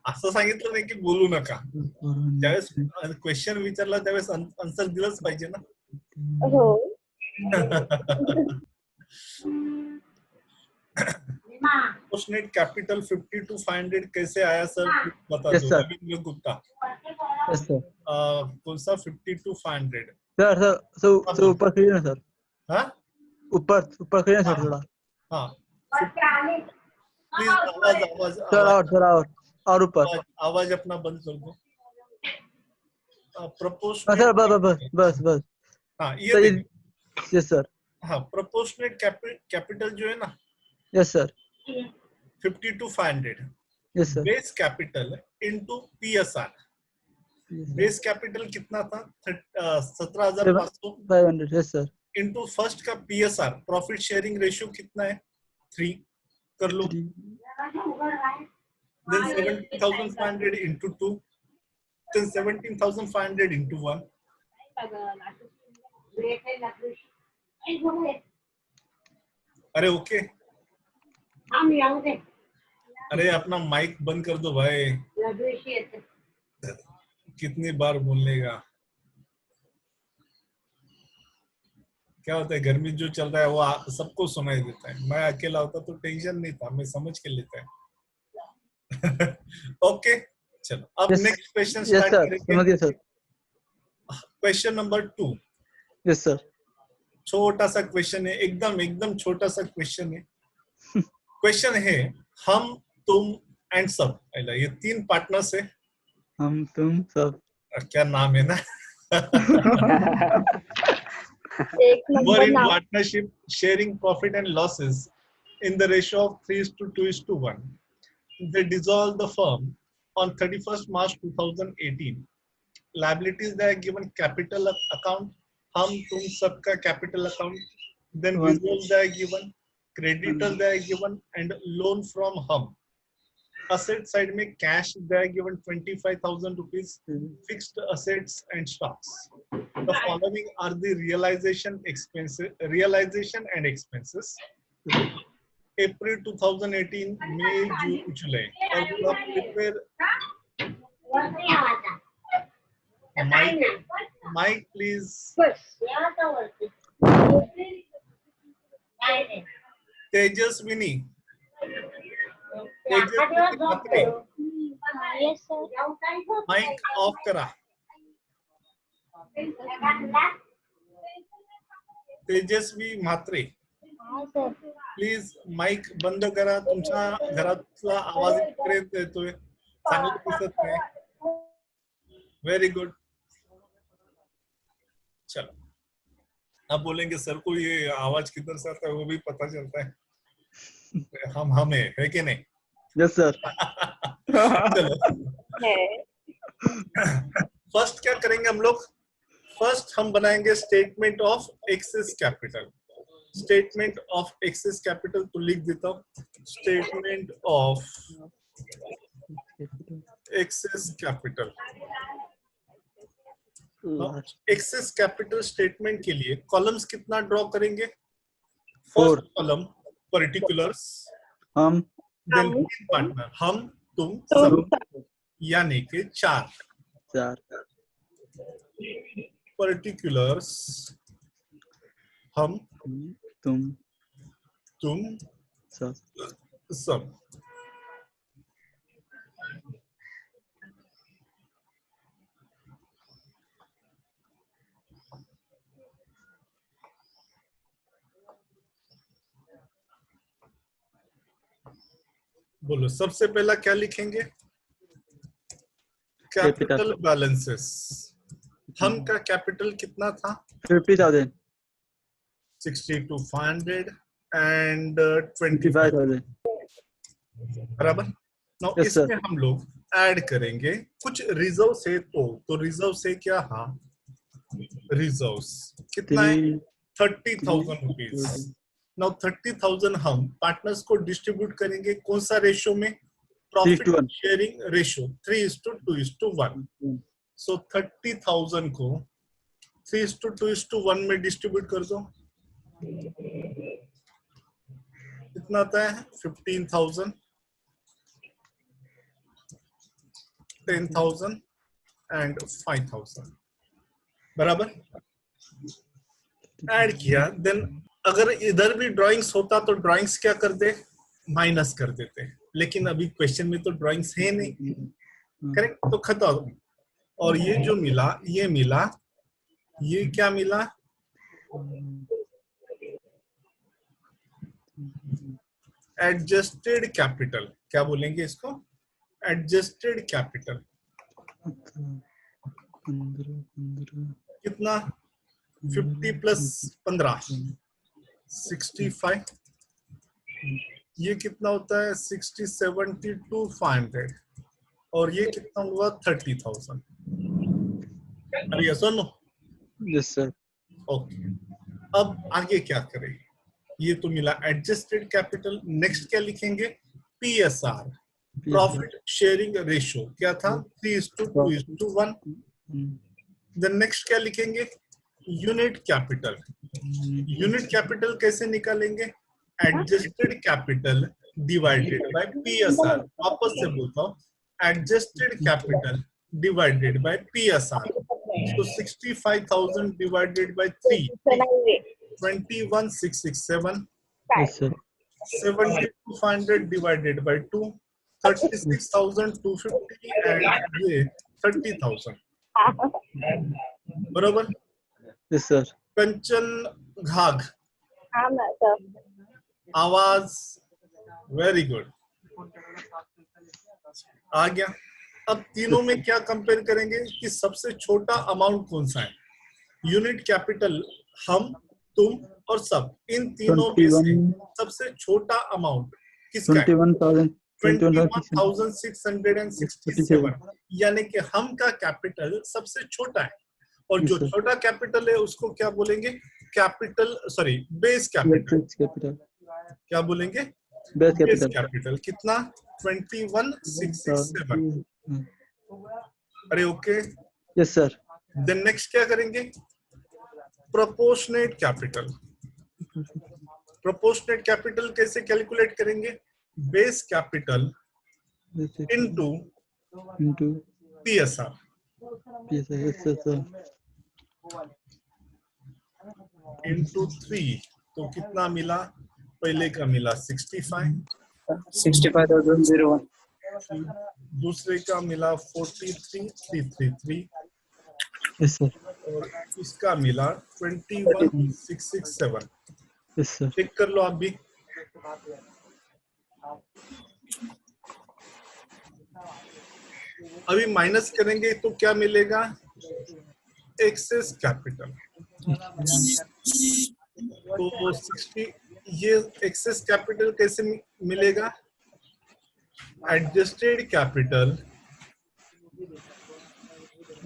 असं सांगितलं नाही की बोलू नका। ज्यावेळेस क्वेश्चन विचारला त्यावेळेस आन्सर दिलंच पाहिजे ना। हो। प्रोपोर्शनेट कैपिटल 50 to 500 कैसे आया सर, बता Yes, दो। sir. Ravindra Gupta. Yes, sir. कौन सा 50 to 500? सर ऊपर करिए ना सर, हाँ ऊपर करिए ना सर थोड़ा। हाँ, प्लीज आवाज सर और ऊपर। आवाज अपना बंद कर दो। हाँ प्रोपोर्शनेट, सर, बस। हाँ ये सर, देखिए। Yes sir. हाँ, प्रोपोर्शनेट कैपिटल जो है ना, yes sir. 50 to 500, yes sir. Base capital into PSR। Base capital कितना था? 17,500 500। Yes sir. इनटू फर्स्ट का PSR, प्रॉफिट शेयरिंग रेशियो कितना है? 3 कर लो। Then 17,500 into 2, then 17,500 into 1। अरे ओके, अरे अपना माइक बंद कर दो भाई, कितनी बार बोलने का। क्या होता है, गर्मी जो चल रहा है वो सबको सुनाई देता है। मैं अकेला होता तो टेंशन नहीं था, मैं समझ के लेता है। ओके चलो, अब next question yes start sir, करेंगे। समझ गए sir. Question number 2। Yes sir. छोटा सा क्वेश्चन है, एकदम छोटा सा क्वेश्चन है। क्वेश्चन है, हम तुम एंड सब, ये 3 पार्टनर्स है। हम तुम सब। क्या नाम है ना। एक were number in now. partnership sharing profit and losses in the ratio of 3:2:1. They dissolved the firm on 31st March 2018. Liabilities they are given capital account, hum tum sabka capital account, then reserves they are given, creditors they are given, and loan from hum. Asset side में cash they are given 25,000 rupees, fixed assets and stocks. The following are the realization and expenses. April 2018, May, June, July. और पूरा prepare Mike please. Tejaswini. Yes sir. Mike off करा। तेजस्वी म्हात्रे, हाँ sir. Please mic बंद करा। तुमच्या घरातला आवाज इकडे येतोय, चांगलं दिसत नाही। Very good. चलो, अब बोलेंगे सर को ये आवाज किधर से आता है वो भी पता चलता है। हम है कि नहीं? Yes sir. चलो, फर्स्ट क्या करेंगे हम लोग? फर्स्ट हम बनाएंगे statement of excess capital. Statement of excess capital तो लिख देता हूँ, statement of excess capital. Excess capital statement के लिए कॉलम्स कितना ड्रॉ करेंगे? Four. फर्स्ट कॉलम पर्टिकुलर्स, हम देन पार्टनर हम तुम सब, यानी कि 4 चार पर्टिकुलर्स हम तुम तुम सब सब। बोलो सबसे पहला क्या लिखेंगे? Capital balances. हम का कैपिटल कितना था? 50,000 62,500 and 25, 25,000 बराबर। Now Yes, sir. इसमें हम लोग ऐड करेंगे कुछ रिजर्व से, तो रिजर्व से क्या? हाँ, रिजर्व्स कितना है? 30,000 रुपीज। नाउ 30,000 हम पार्टनर्स को डिस्ट्रीब्यूट करेंगे कौन सा रेशियो में? Profit 3:1 sharing ratio 3:2:1। सो 30,000 को 3:2:1 में डिस्ट्रीब्यूट कर दो, कितना आता है? 15,000, 10,000 एंड 5,000, बराबर। ऐड किया, देन अगर इधर भी ड्राइंग्स होता तो ड्राइंग्स क्या कर दे? माइनस कर देते, लेकिन अभी क्वेश्चन में तो ड्राइंग्स है नहीं, करेक्ट? तो खत्म। और ये जो मिला, ये मिला, ये क्या मिला? Adjusted capital. क्या बोलेंगे इसको? Adjusted capital. 15 कितना? 50 प्लस 15 65। ये कितना होता है? 60 72,500। और ये कितना हुआ? 30,000। अरे सुनो, Yes, sir. ओके। अब आगे क्या करें? ये तो मिला एडजस्टेड कैपिटल। नेक्स्ट क्या लिखेंगे? PSR, प्रॉफिट शेयरिंग रेशियो क्या था? 3:2:1। देन नेक्स्ट क्या लिखेंगे? Unit capital. यूनिट कैपिटल कैसे निकालेंगे? Adjusted capital divided by PSR। वापस से बोलता हूँ, adjusted capital divided by PSR। So 65,000 divided by 3, 21,667. Yes, sir. 72,500 divided by 2, 36,250 and ये 30,000, बराबर। Yes, sir. कंचन घाघ, हाँ मैं सर। आवाज, वेरी गुड, आ गया। अब तीनों में क्या कंपेयर करेंगे कि सबसे छोटा अमाउंट कौन सा है? यूनिट कैपिटल हम तुम और सब, इन तीनों में से 21 सबसे छोटा अमाउंट किसका है? 21,000 21,667, यानी कि हम का कैपिटल सबसे छोटा है। और जो छोटा कैपिटल है उसको क्या बोलेंगे? Capital, sorry, base capital. capital. क्या बोलेंगे? Base base capital. कैपिटल। कितना? 21,667। अरे okay. Yes, sir. Then next क्या करेंगे? Proportionate capital. प्रोपोर्शनेट कैपिटल कैसे कैलकुलेट करेंगे? Base capital into into PSR। PSI. Yes, sir. Into 3, तो कितना मिला? पहले का मिला 65, 65,001. दूसरे का मिला 43,333 Yes, sir. और इसका मिला 21,667। Yes, sir. चेक कर लो आप भी। अभी माइनस करेंगे तो क्या मिलेगा? Excess capital. तो 60, ये एक्सेस कैपिटल कैसे मिलेगा? Adjusted capital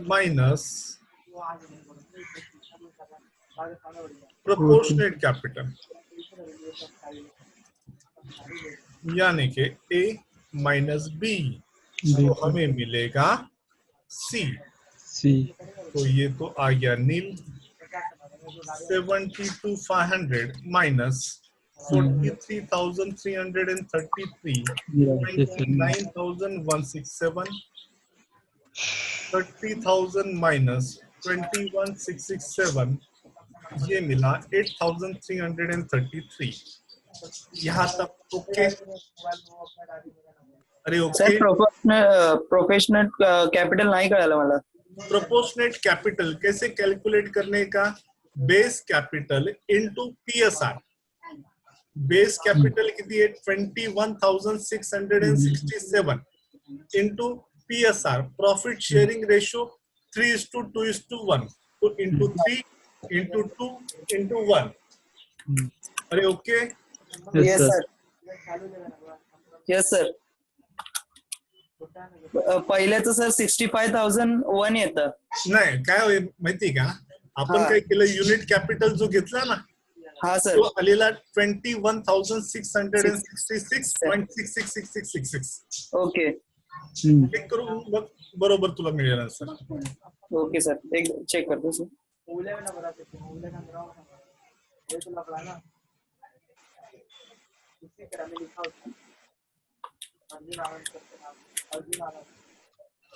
minus proportionate capital, यानी कि A माइनस B, तो हमें मिलेगा C। C. तो ये तो आ गया नील। 72,500 माइनस 43,333, मेरा yes sir 29,167, 30,000 minus 21,667, ये मिला 8,333. यहाँ तक ओके? अरे सर ओके. प्रोफेशनल कॅपिटल नाही कळालं मला. प्रोपोर्शनेट कैपिटल कैसे कैलकुलेट करने का? Base capital into PSR. Base capital कितनी है? 21,667 into PSR. Profit sharing ratio 3:2:1. तो इनटू 3 इनटू 2 इनटू 1. अरे okay. yes yes sir sir. Yes sir. पहिल्याचं सर 65,001 येतं. नाही, काय होईल माहिती का? आपण हा. काय केलं, युनिट कॅपिटल जो घेतला ना हा सर. तो आलेला 21,666.666666. ओके चेक करून बघ, बरोबर तुला मिळेल आन्सर. Okay sir. एक चेक करतो सर.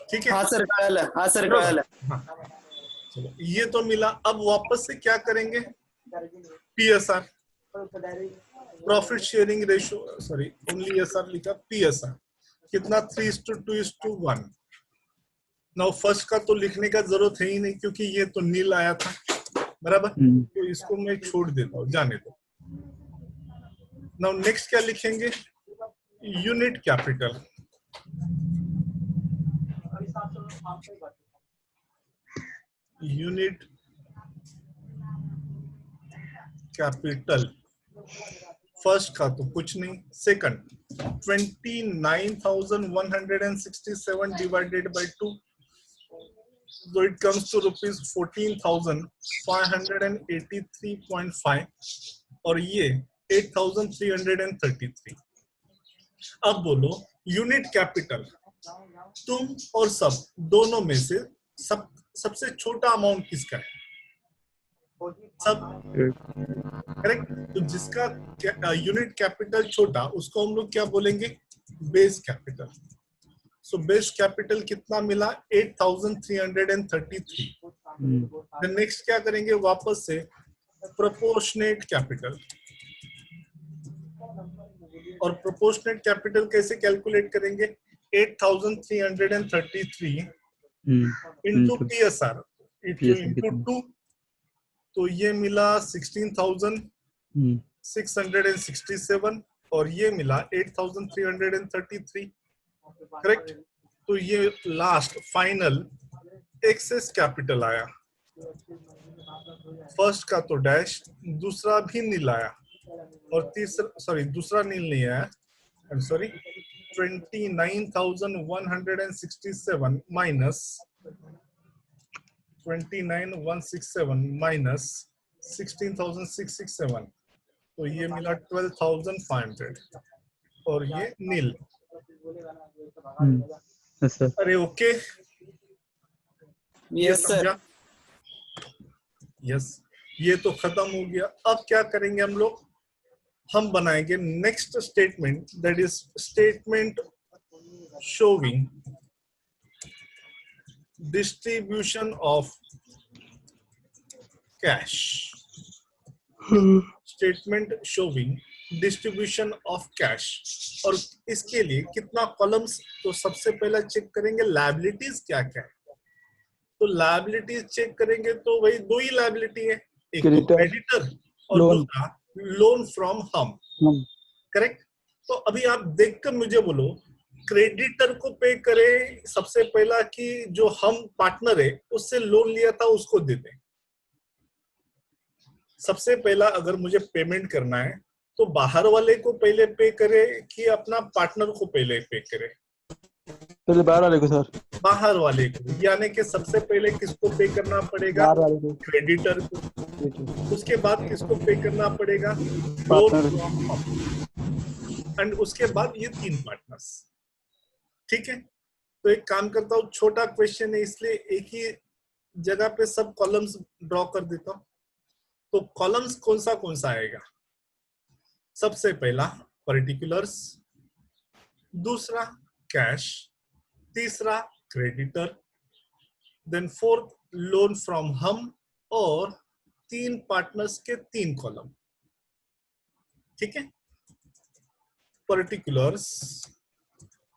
ठीक है. हाँ सर कळालं. हाँ सर कळालं. हाँ. चलो, ये तो मिला. अब वापस से क्या करेंगे? PSR, profit sharing ratio, sorry only SR लिखा. पीएसआर कितना? 3:2:1. नाउ फर्स्ट का तो लिखने का जरूरत है ही नहीं क्योंकि ये तो नील आया था, बराबर. तो इसको मैं छोड़ देता हूँ, जाने दो. नाउ नेक्स्ट क्या लिखेंगे? Unit capital. Unit capital first का तो कुछ नहीं. Second 29,167 divided by 2, so it comes to rupees 14,583.5 और ये 8,333. अब बोलो यूनिट कैपिटल तुम और सब दोनों में से सबसे छोटा अमाउंट किसका है? सब करेक्ट. तो जिसका यूनिट कैपिटल छोटा उसको हम लोग क्या बोलेंगे? Base capital. So base capital कितना मिला? 8,333. देन नेक्स्ट क्या करेंगे? वापस से प्रोपोर्शनेट कैपिटल. और प्रोपोर्शनेट कैपिटल कैसे कैलकुलेट करेंगे? 8,333 इनटू पीएसआर इनटू 2. तो ये मिला 16,667 और ये मिला 8,333. करेक्ट. तो ये लास्ट फाइनल एक्सेस कैपिटल आया. फर्स्ट का तो डैश, दूसरा भी नील आया और तीसरा, सॉरी दूसरा नील नहीं आया, I am sorry. 29,167 minus 29,167 minus 16,667, तो ये मिला 12,500 और ये नील. yes sir अरे ओके. Yes sir. यस, ये तो खत्म हो गया. अब क्या करेंगे हम लोग? हम बनाएंगे next statement, that is statement showing distribution of cash. Statement showing distribution of cash. और इसके लिए कितना कॉलम्स? तो सबसे पहला चेक करेंगे लायबिलिटीज क्या क्या है. तो लायबिलिटीज चेक करेंगे तो वही दो ही लायबिलिटी है, एक तो क्रेडिटर और दूसरा लोन फ्रॉम हम. करेक्ट. तो अभी आप देखकर मुझे बोलो, क्रेडिटर को पे करें सबसे पहला कि जो हम पार्टनर है उससे लोन लिया था उसको दे दें. सबसे पहला अगर मुझे पेमेंट करना है तो बाहर वाले को पहले पे करे कि अपना पार्टनर को पहले पे करे? पहले बाहर वाले को सर. बाहर वाले को, यानी कि सबसे पहले किसको पे करना पड़ेगा? बाहर वाले को. क्रेडिटर को. उसके बाद किसको पे करना पड़ेगा? पार्टनर. एंड उसके बाद ये 3 पार्टनर्स. ठीक है. तो एक काम करता हूँ, छोटा क्वेश्चन है इसलिए एक ही जगह पे सब कॉलम्स ड्रॉ कर देता हूँ. तो कॉलम्स कौन सा आएगा? सबसे पहला पर्टिकुलर्स, दूसरा कैश, तीसरा creditor, then fourth loan from हम, और 3 पार्टनर्स के 3 कॉलम। ठीक है, particulars,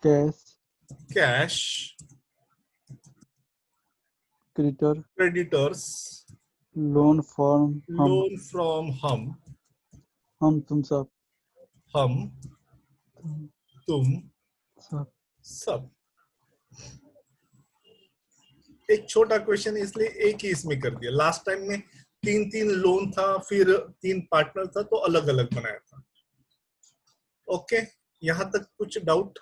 cash, cash, creditor, creditors, loan form, हम, लोन फ्रॉम हम, तुम सब, हम, तुम सब। सब। एक छोटा क्वेश्चन इसलिए एक ही इसमें कर दिया। लास्ट टाइम में 3 लोन था, फिर 3 पार्टनर था, तो अलग अलग बनाया था। ओके, यहां तक कुछ डाउट?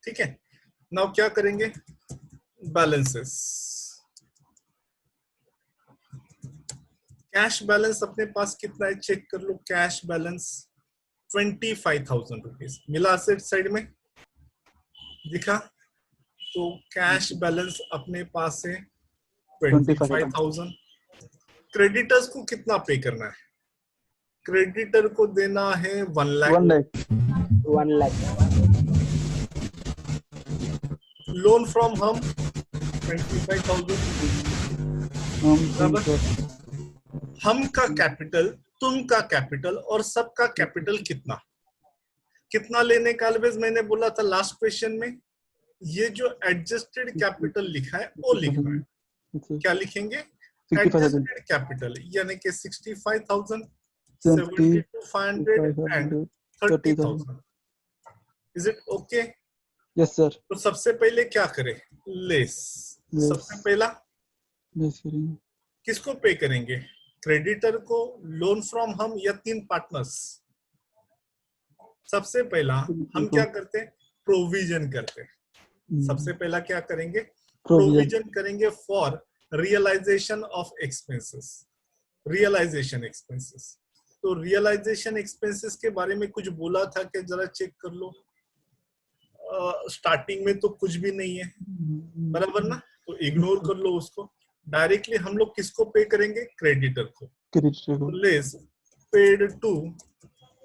ठीक है, नाउ क्या करेंगे? बैलेंसेस। कैश बैलेंस अपने पास कितना है चेक कर लो। कैश बैलेंस 25,000 रुपीज मिला असेट साइड में, दिखा? तो कैश बैलेंस अपने पास है 25,000। क्रेडिटर्स को कितना पे करना है? क्रेडिटर को देना है 1 लाख। 1 लाख। 1 लाख। लोन फ्रॉम हम 25,000। हम का कैपिटल, तुम का कैपिटल और सबका कैपिटल कितना कितना लेने का? ऑलवेज मैंने बोला था लास्ट क्वेश्चन में, ये जो एडजस्टेड कैपिटल लिखा है वो लिखना है। क्या लिखेंगे? एडजस्टेड कैपिटल, यानी कि 65,000, 72,500 and 30,000। Is it okay? Yes sir. तो सबसे पहले क्या करें? लेस। सबसे पहला किसको पे करेंगे? क्रेडिटर को, लोन फ्रॉम हम, या 3 पार्टनर्स? सबसे पहला हम क्या करते हैं? प्रोविजन करते हैं। सबसे पहला क्या करेंगे? प्रोविजन करेंगे for realisation of expenses. Realisation expenses, तो रियलाइजेशन एक्सपेंसेस के बारे में कुछ बोला था कि जरा चेक कर लो। स्टार्टिंग में तो कुछ भी नहीं है, बराबर ना? तो इग्नोर कर लो उसको। डायरेक्टली हम लोग किसको पे करेंगे? क्रेडिटर को। Less paid to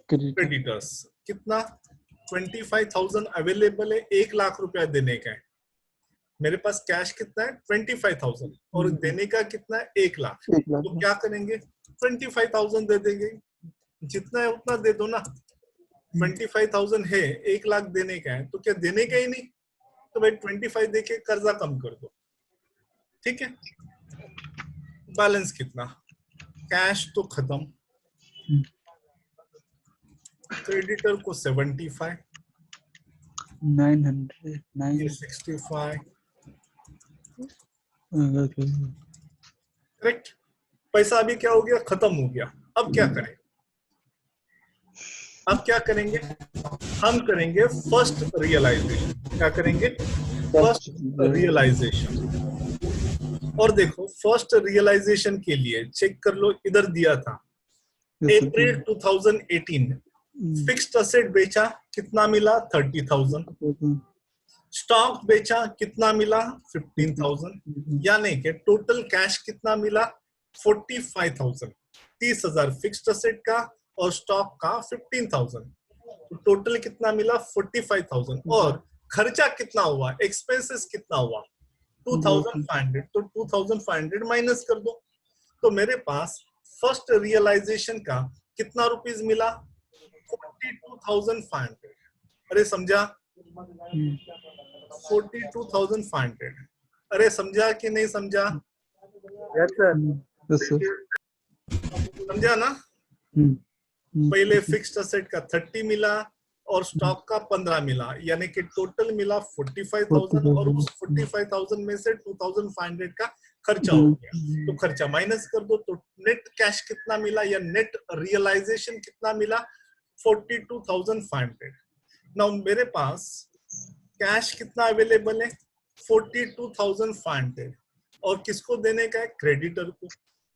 creditors. कितना? 25,000 अवेलेबल है, 1 लाख रुपया देने का है। मेरे पास कैश कितना है? 25,000, और देने का कितना है? 1 लाख। तो क्या करेंगे? 25,000 दे देंगे। जितना है उतना दे दो ना। 25,000 है, 1 लाख देने का है, तो क्या देने का ही नहीं? तो भाई 25 देके कर्जा कम कर दो। ठीक है, बैलेंस कितना? कैश तो खत्म, क्रेडिटर को 75, 900, ये 65, करेक्ट? पैसा अभी क्या हो गया? खत्म हो गया। अब क्या करें? अब क्या करेंगे? हम करेंगे फर्स्ट रियलाइजेशन। क्या करेंगे? First realisation. और देखो, फर्स्ट रियलाइजेशन के लिए चेक कर लो, इधर दिया था अप्रैल 2018 फिक्स्ड असेट बेचा, कितना मिला? 30,000। स्टॉक बेचा, कितना मिला? 15,000। यानी कि टोटल कैश कितना मिला? 45,000। 30,000 फिक्स्ड असेट का और स्टॉक का 15,000, तो टोटल कितना मिला? 45,000। और खर्चा कितना हुआ? एक्सपेंसेस कितना हुआ? 2,500। तो 2,500 माइनस कर दो। तो मेरे पास फर्स्ट रियलाइजेशन का कितना रुपीस मिला? 42,500। अरे समझा? 42,500। अरे समझा कि नहीं समझा? समझा ना? पहले फिक्स्ड असेट का 30 मिला और स्टॉक का 15 मिला, यानी कि टोटल मिला 45,000, और उस 45,000 में से 2,500 का खर्चा हो गया। तो खर्चा माइनस कर दो, तो नेट कैश कितना मिला या नेट रियलाइजेशन कितना मिला? 42,500। नाउ मेरे पास कैश कितना अवेलेबल है? 42,500, और किसको देने का है? क्रेडिटर को।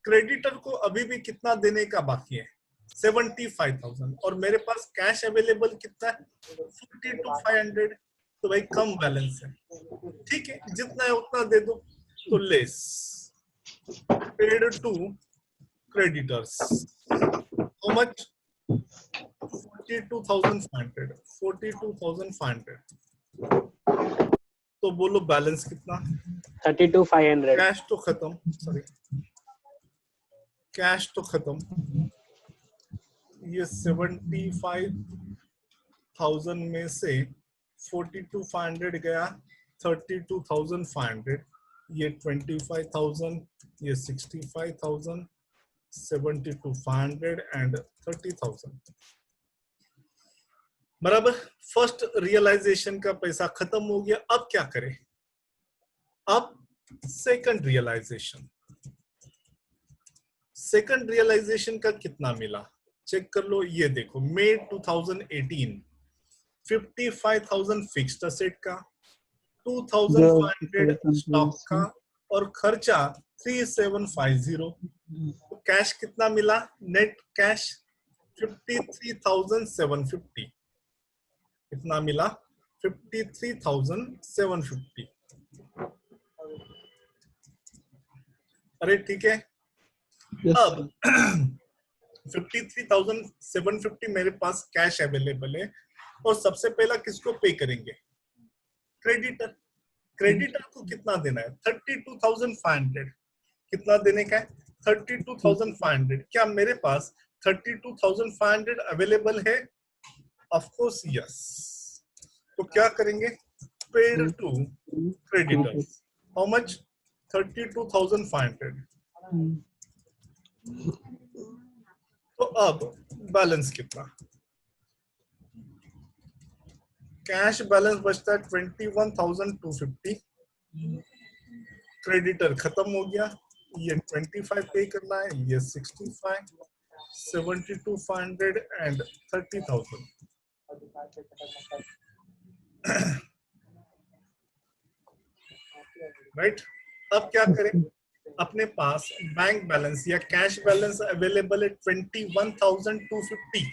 क्रेडिटर को अभी भी कितना देने का बाकी है? 75,000 और मेरे पास कैश अवेलेबल कितना है? 42,500। तो भाई कम बैलेंस है, ठीक है, जितना है उतना दे दो। तो less paid to creditors how much? 42,500। 42,500। तो बोलो बैलेंस कितना? 32,500। कैश तो खत्म, सॉरी कैश तो खत्म। ये 75,000 में से 42,500 गया, 32,500, ये 25,000, ये 65,000, 72,500 एंड 30,000 बराबर। फर्स्ट रियलाइजेशन का पैसा खत्म हो गया। अब क्या करें? अब सेकंड रियलाइजेशन। सेकंड रियलाइजेशन का कितना मिला चेक कर लो। ये देखो मई 2018 55,000 फिक्स्ड असेट का, 2,500 स्टॉक का और खर्चा 3,750। तो कैश कितना मिला? Net cash 53,750। कितना मिला? 53,750। अरे ठीक है। Yes, अब sir. 53,750 मेरे पास कैश अवेलेबल है और सबसे पहला किसको पे करेंगे? क्रेडिटर। क्रेडिटर को कितना देना है? 32,500। कितना देने का है? 32,500। क्या मेरे पास 32,500 अवेलेबल है? Of course yes. तो क्या करेंगे? Paid to creditors how much? 32,500। तो अब बैलेंस कितना? कैश बैलेंस बचता है 21,250। क्रेडिटर खत्म हो गया, ये 25 पे करना है, ये 65, 72,500 एंड 30,000। राइट। अब क्या करें? अपने पास बैंक बैलेंस या कैश बैलेंस अवेलेबल है 21,250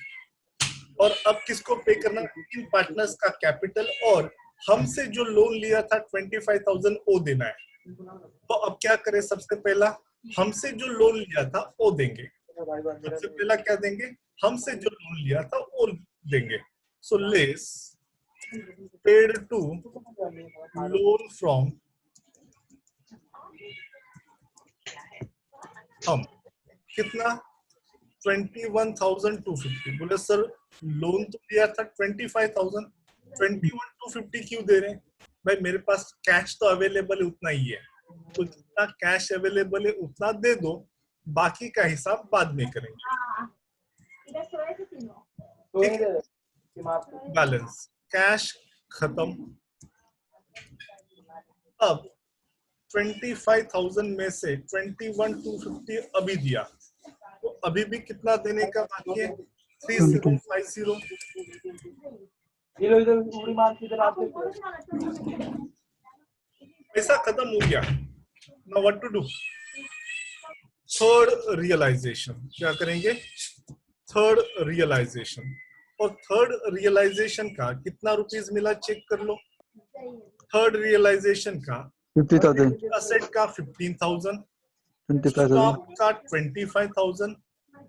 और अब किसको पे करना? इन पार्टनर्स का कैपिटल और हमसे जो लोन लिया था 25,000 वो देना है। तो अब क्या करें? सबसे पहला हमसे जो लोन लिया था वो देंगे। सबसे पहला क्या देंगे? हमसे जो लोन लिया था वो देंगे। So less paid to loan from हम। कितना? 21,250। बोले सर लोन तो लिया था 25,000, 21,250 क्यों दे रहे हैं? भाई मेरे पास कैश तो अवेलेबल है उतना ही है, तो जितना कैश अवेलेबल है उतना दे दो, बाकी का हिसाब बाद में करेंगे। बैलेंस कैश खत्म। अब 25,000 में से 21,250 अभी दिया, तो अभी भी कितना देने का बाकी है? 3,750। पैसा खत्म हो गया। Now what to do? Third realisation. क्या करेंगे? Third realisation. और थर्ड रियलाइजेशन का कितना रुपीस मिला चेक कर लो। थर्ड रियलाइजेशन का 50,000, असेट का 15,000, 25,000, स्टॉक का 25,000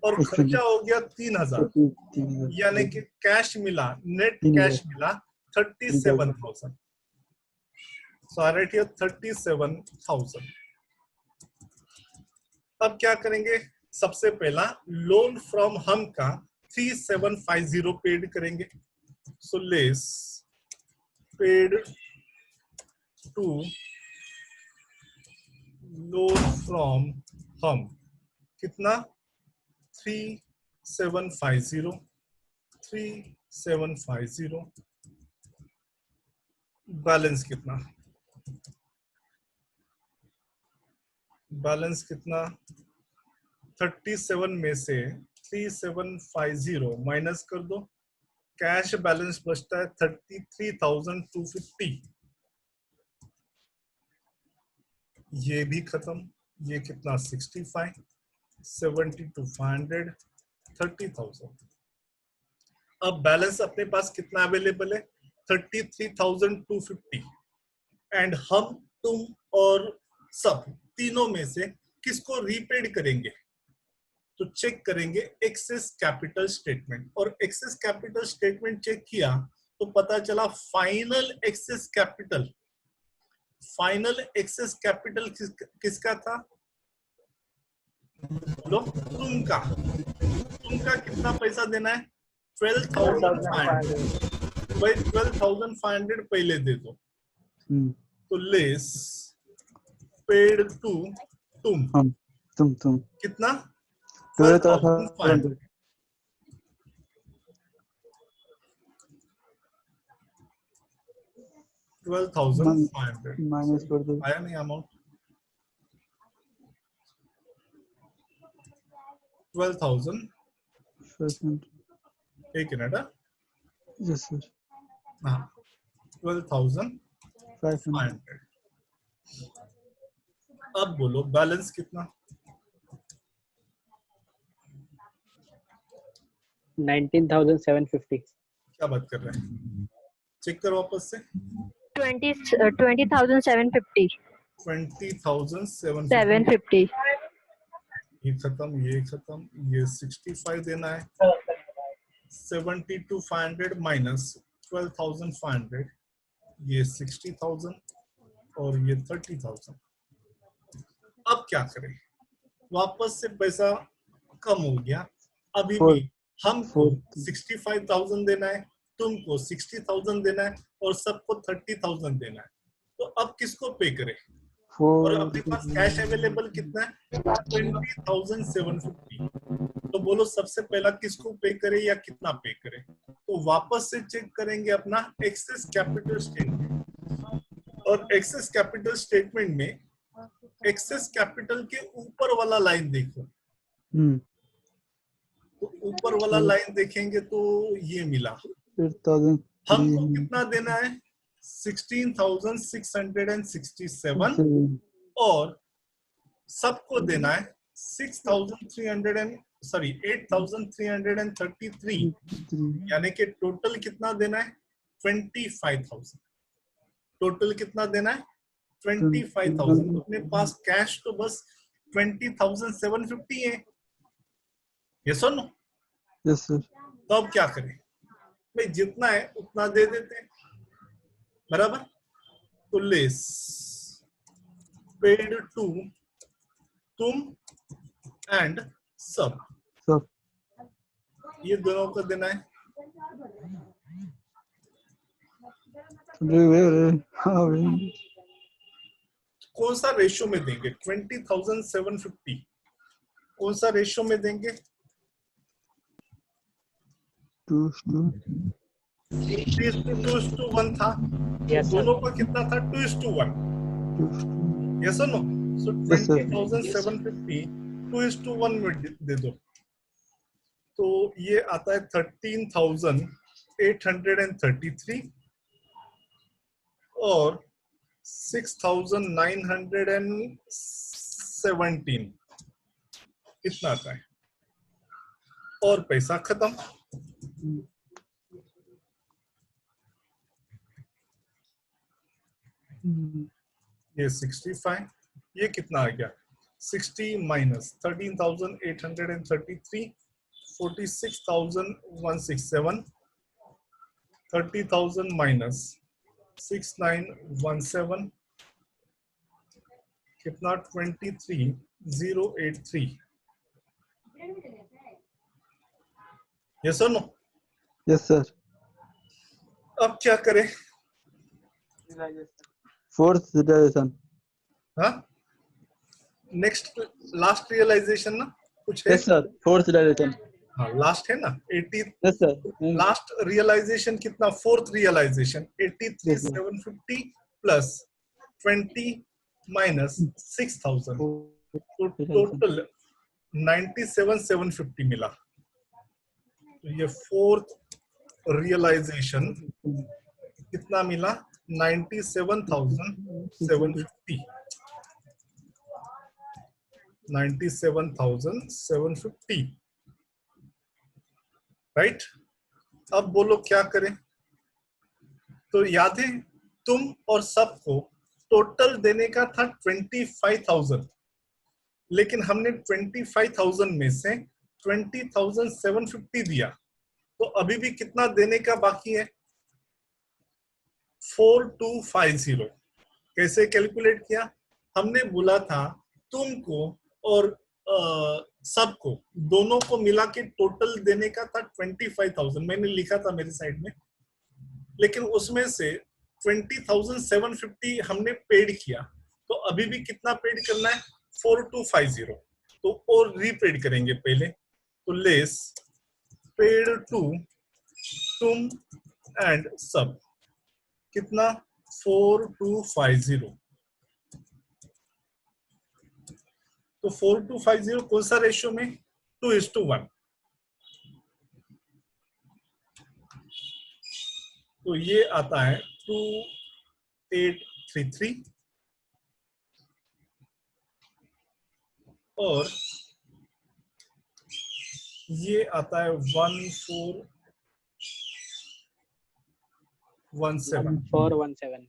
और खर्चा हो गया 3,000। 30,000, यानी कि कैश मिला, नेट कैश मिला 37,000। सो आई राइट हियर 37,000। अब क्या करेंगे? सबसे पहला लोन फ्रॉम हम का 3,750 पेड करेंगे। So less paid to loan from हम। कितना? 3,750। 3,750। बैलेंस कितना? बैलेंस कितना? 37 में से 3,750 माइनस कर दो, कैश बैलेंस बचता है 33,250। ये भी खत्म। ये कितना? 65, 72,500 30,000। अब बैलेंस अपने पास कितना अवेलेबल है? 33,250। एंड हम, तुम और सब तीनों में से किसको रीपेड करेंगे? तो चेक करेंगे एक्सेस कैपिटल स्टेटमेंट, और एक्सेस कैपिटल स्टेटमेंट चेक किया तो पता चला फाइनल एक्सेस कैपिटल किसका था? बोलो, तुमका कितना पैसा देना है? 12,500। भाई 12,500 पहले दे दो। तो लेस पेड टू तुम तुम कितना? 12,500 12,500 माइनस कर दो। आया नहीं अमाउंट? 12,000। 500। एक मिनट। Yes sir. हाँ, 12,500। 500। अब बोलो बैलेंस कितना? 19,750. क्या बात कर रहे हैं? चेक करो वापस से। 20,750. 20,750। 750. ये खत्म, ये खत्म, ये 65 देना है। 72,500 माइनस 12,500, ये 60,000 और ये 30,000। अब क्या करें? वापस से पैसा कम हो गया। अभी भी हमको 65,000 देना है, तुमको 60,000 देना है और सबको 30,000 देना है। तो अब किसको पे करें? और अपने पास कैश अवेलेबल कितना है? 20,750। तो बोलो सबसे पहला किसको पे करें या कितना पे करें? तो वापस से चेक करेंगे अपना एक्सेस कैपिटल स्टेटमेंट, और एक्सेस कैपिटल स्टेटमेंट में एक्सेस कैपिटल के ऊपर वाला लाइन देखो। तो ऊपर वाला लाइन देखेंगे तो ये मिला। हमको कितना देना है? 16,667 और सबको देना है 8,333, यानी कि टोटल कितना देना है? 25,000। टोटल कितना देना है? 25,000। अपने पास कैश तो बस 20,750 है। यस और नो? Yes sir. तो अब क्या करें भाई? जितना है उतना दे देते हैं, बराबर। तो लेस पेड टू तुम एंड सब, ये दोनों को देना है। कौन सा रेशियो में देंगे? 20,750 कौन सा रेशियो में देंगे? 2:1 था। Yes, sir. दोनों का कितना था? 2:1। यस और नो? सो 20,750 2:1 में दे दो। तो ये आता है 13,833 और 6,917 इतना आता है। और पैसा खत्म। ये 65, ये कितना आ गया? 60 माइनस 13,833, 46,167, 30,000 माइनस 6,917 कितना? 23,083। यस और नो? Yes sir. अब क्या करें? Fourth realisation. हाँ, नेक्स्ट लास्ट रियलाइजेशन ना कुछ है? Yes sir, fourth realisation. हाँ, लास्ट है ना 80। Yes sir. लास्ट रियलाइजेशन कितना? फोर्थ रियलाइजेशन 83,750 प्लस 20 माइनस 6,000, तो टोटल 97,750 मिला। तो ये फोर्थ रियलाइजेशन कितना मिला? 97,750। 97,750, राइट। अब बोलो क्या करें। तो याद है तुम और सबको टोटल देने का था 25,000, लेकिन हमने 25,000 में से 20,750 दिया, तो अभी भी कितना देने का बाकी है? 4250। कैसे कैलकुलेट किया? हमने बोला था तुमको और सबको, दोनों को मिला के टोटल देने का था 25,000, मैंने लिखा था मेरी साइड में, लेकिन उसमें से 20,750 हमने पेड किया, तो अभी भी कितना पेड करना है? 4250। तो और रीपेड करेंगे पहले, तो लेस पेड टू तुम एंड सब, कितना? 4250। तो 4250 कौन सा रेशियो में? 2:1। तो ये आता है 2833 और ये आता है 1417। 417.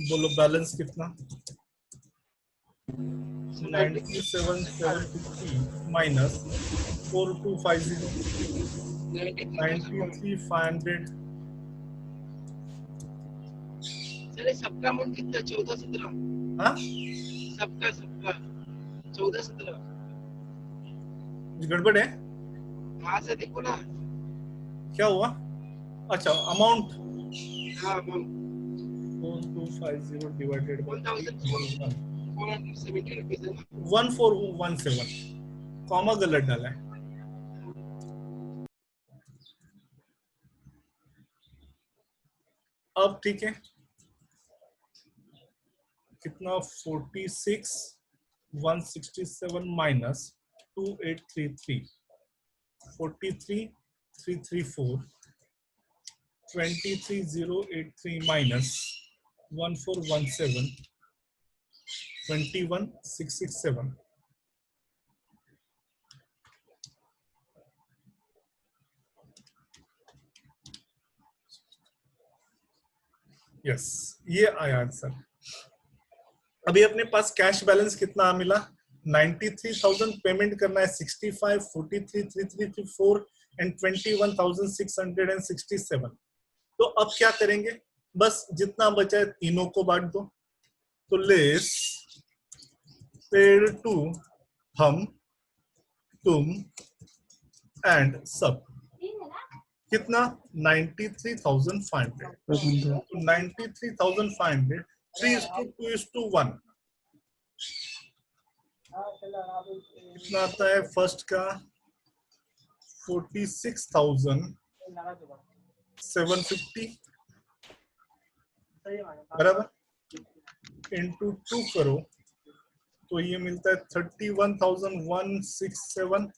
बोलो बैलेंस कितना? 97,750 माइनस 4250, 93,500। सर सबका अमाउंट कितना? 14-17। हाँ, सबका 14-17। गड़बड़ है। हाँ सर देखो ना। क्या हुआ? अच्छा, अमाउंट हाँ अमाउंट 4250 डिवाइडेड बाय 1,470 रुपीस है ना। 1417, कॉमा गलत डाला है। अब ठीक है, कितना? 46,167 माइनस 2833, 43,334, 23,083 माइनस 1417, 21,667। यस, ये आया आंसर। अभी अपने पास कैश बैलेंस कितना मिला? 93,000 पेमेंट करना है, 65, 43, 334 एंड 21,667। तो अब क्या करेंगे? बस जितना बचा है तीनों को बांट दो। तो लेस पेड टू हम, तुम एंड सब, कितना? 93,500। तो 93,500 3:2:1 कितना आता है? फर्स्ट का 46,750 बराबर, इंटू 2 करो तो ये मिलता है 31,167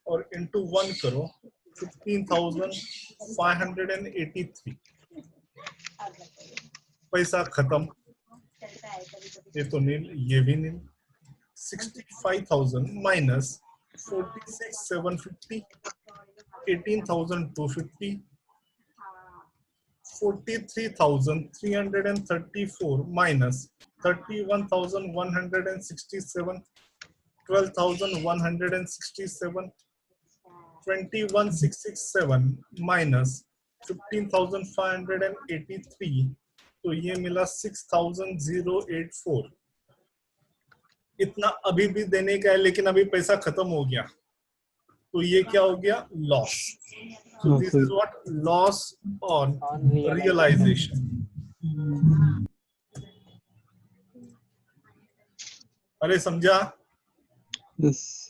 और इंटू 1 करो 15,583। पैसा खत्म, ये तो नील, ये भी नील। 65,000 माइनस 46,750, 18,250, 43,334 minus 31,167, 12,167, 21,667 minus 15,583, तो ये मिला 6,084। इतना अभी भी देने का है, लेकिन अभी पैसा खत्म हो गया, तो ये क्या हो गया? Loss. So this is what loss on realization. अरे समझा? Yes.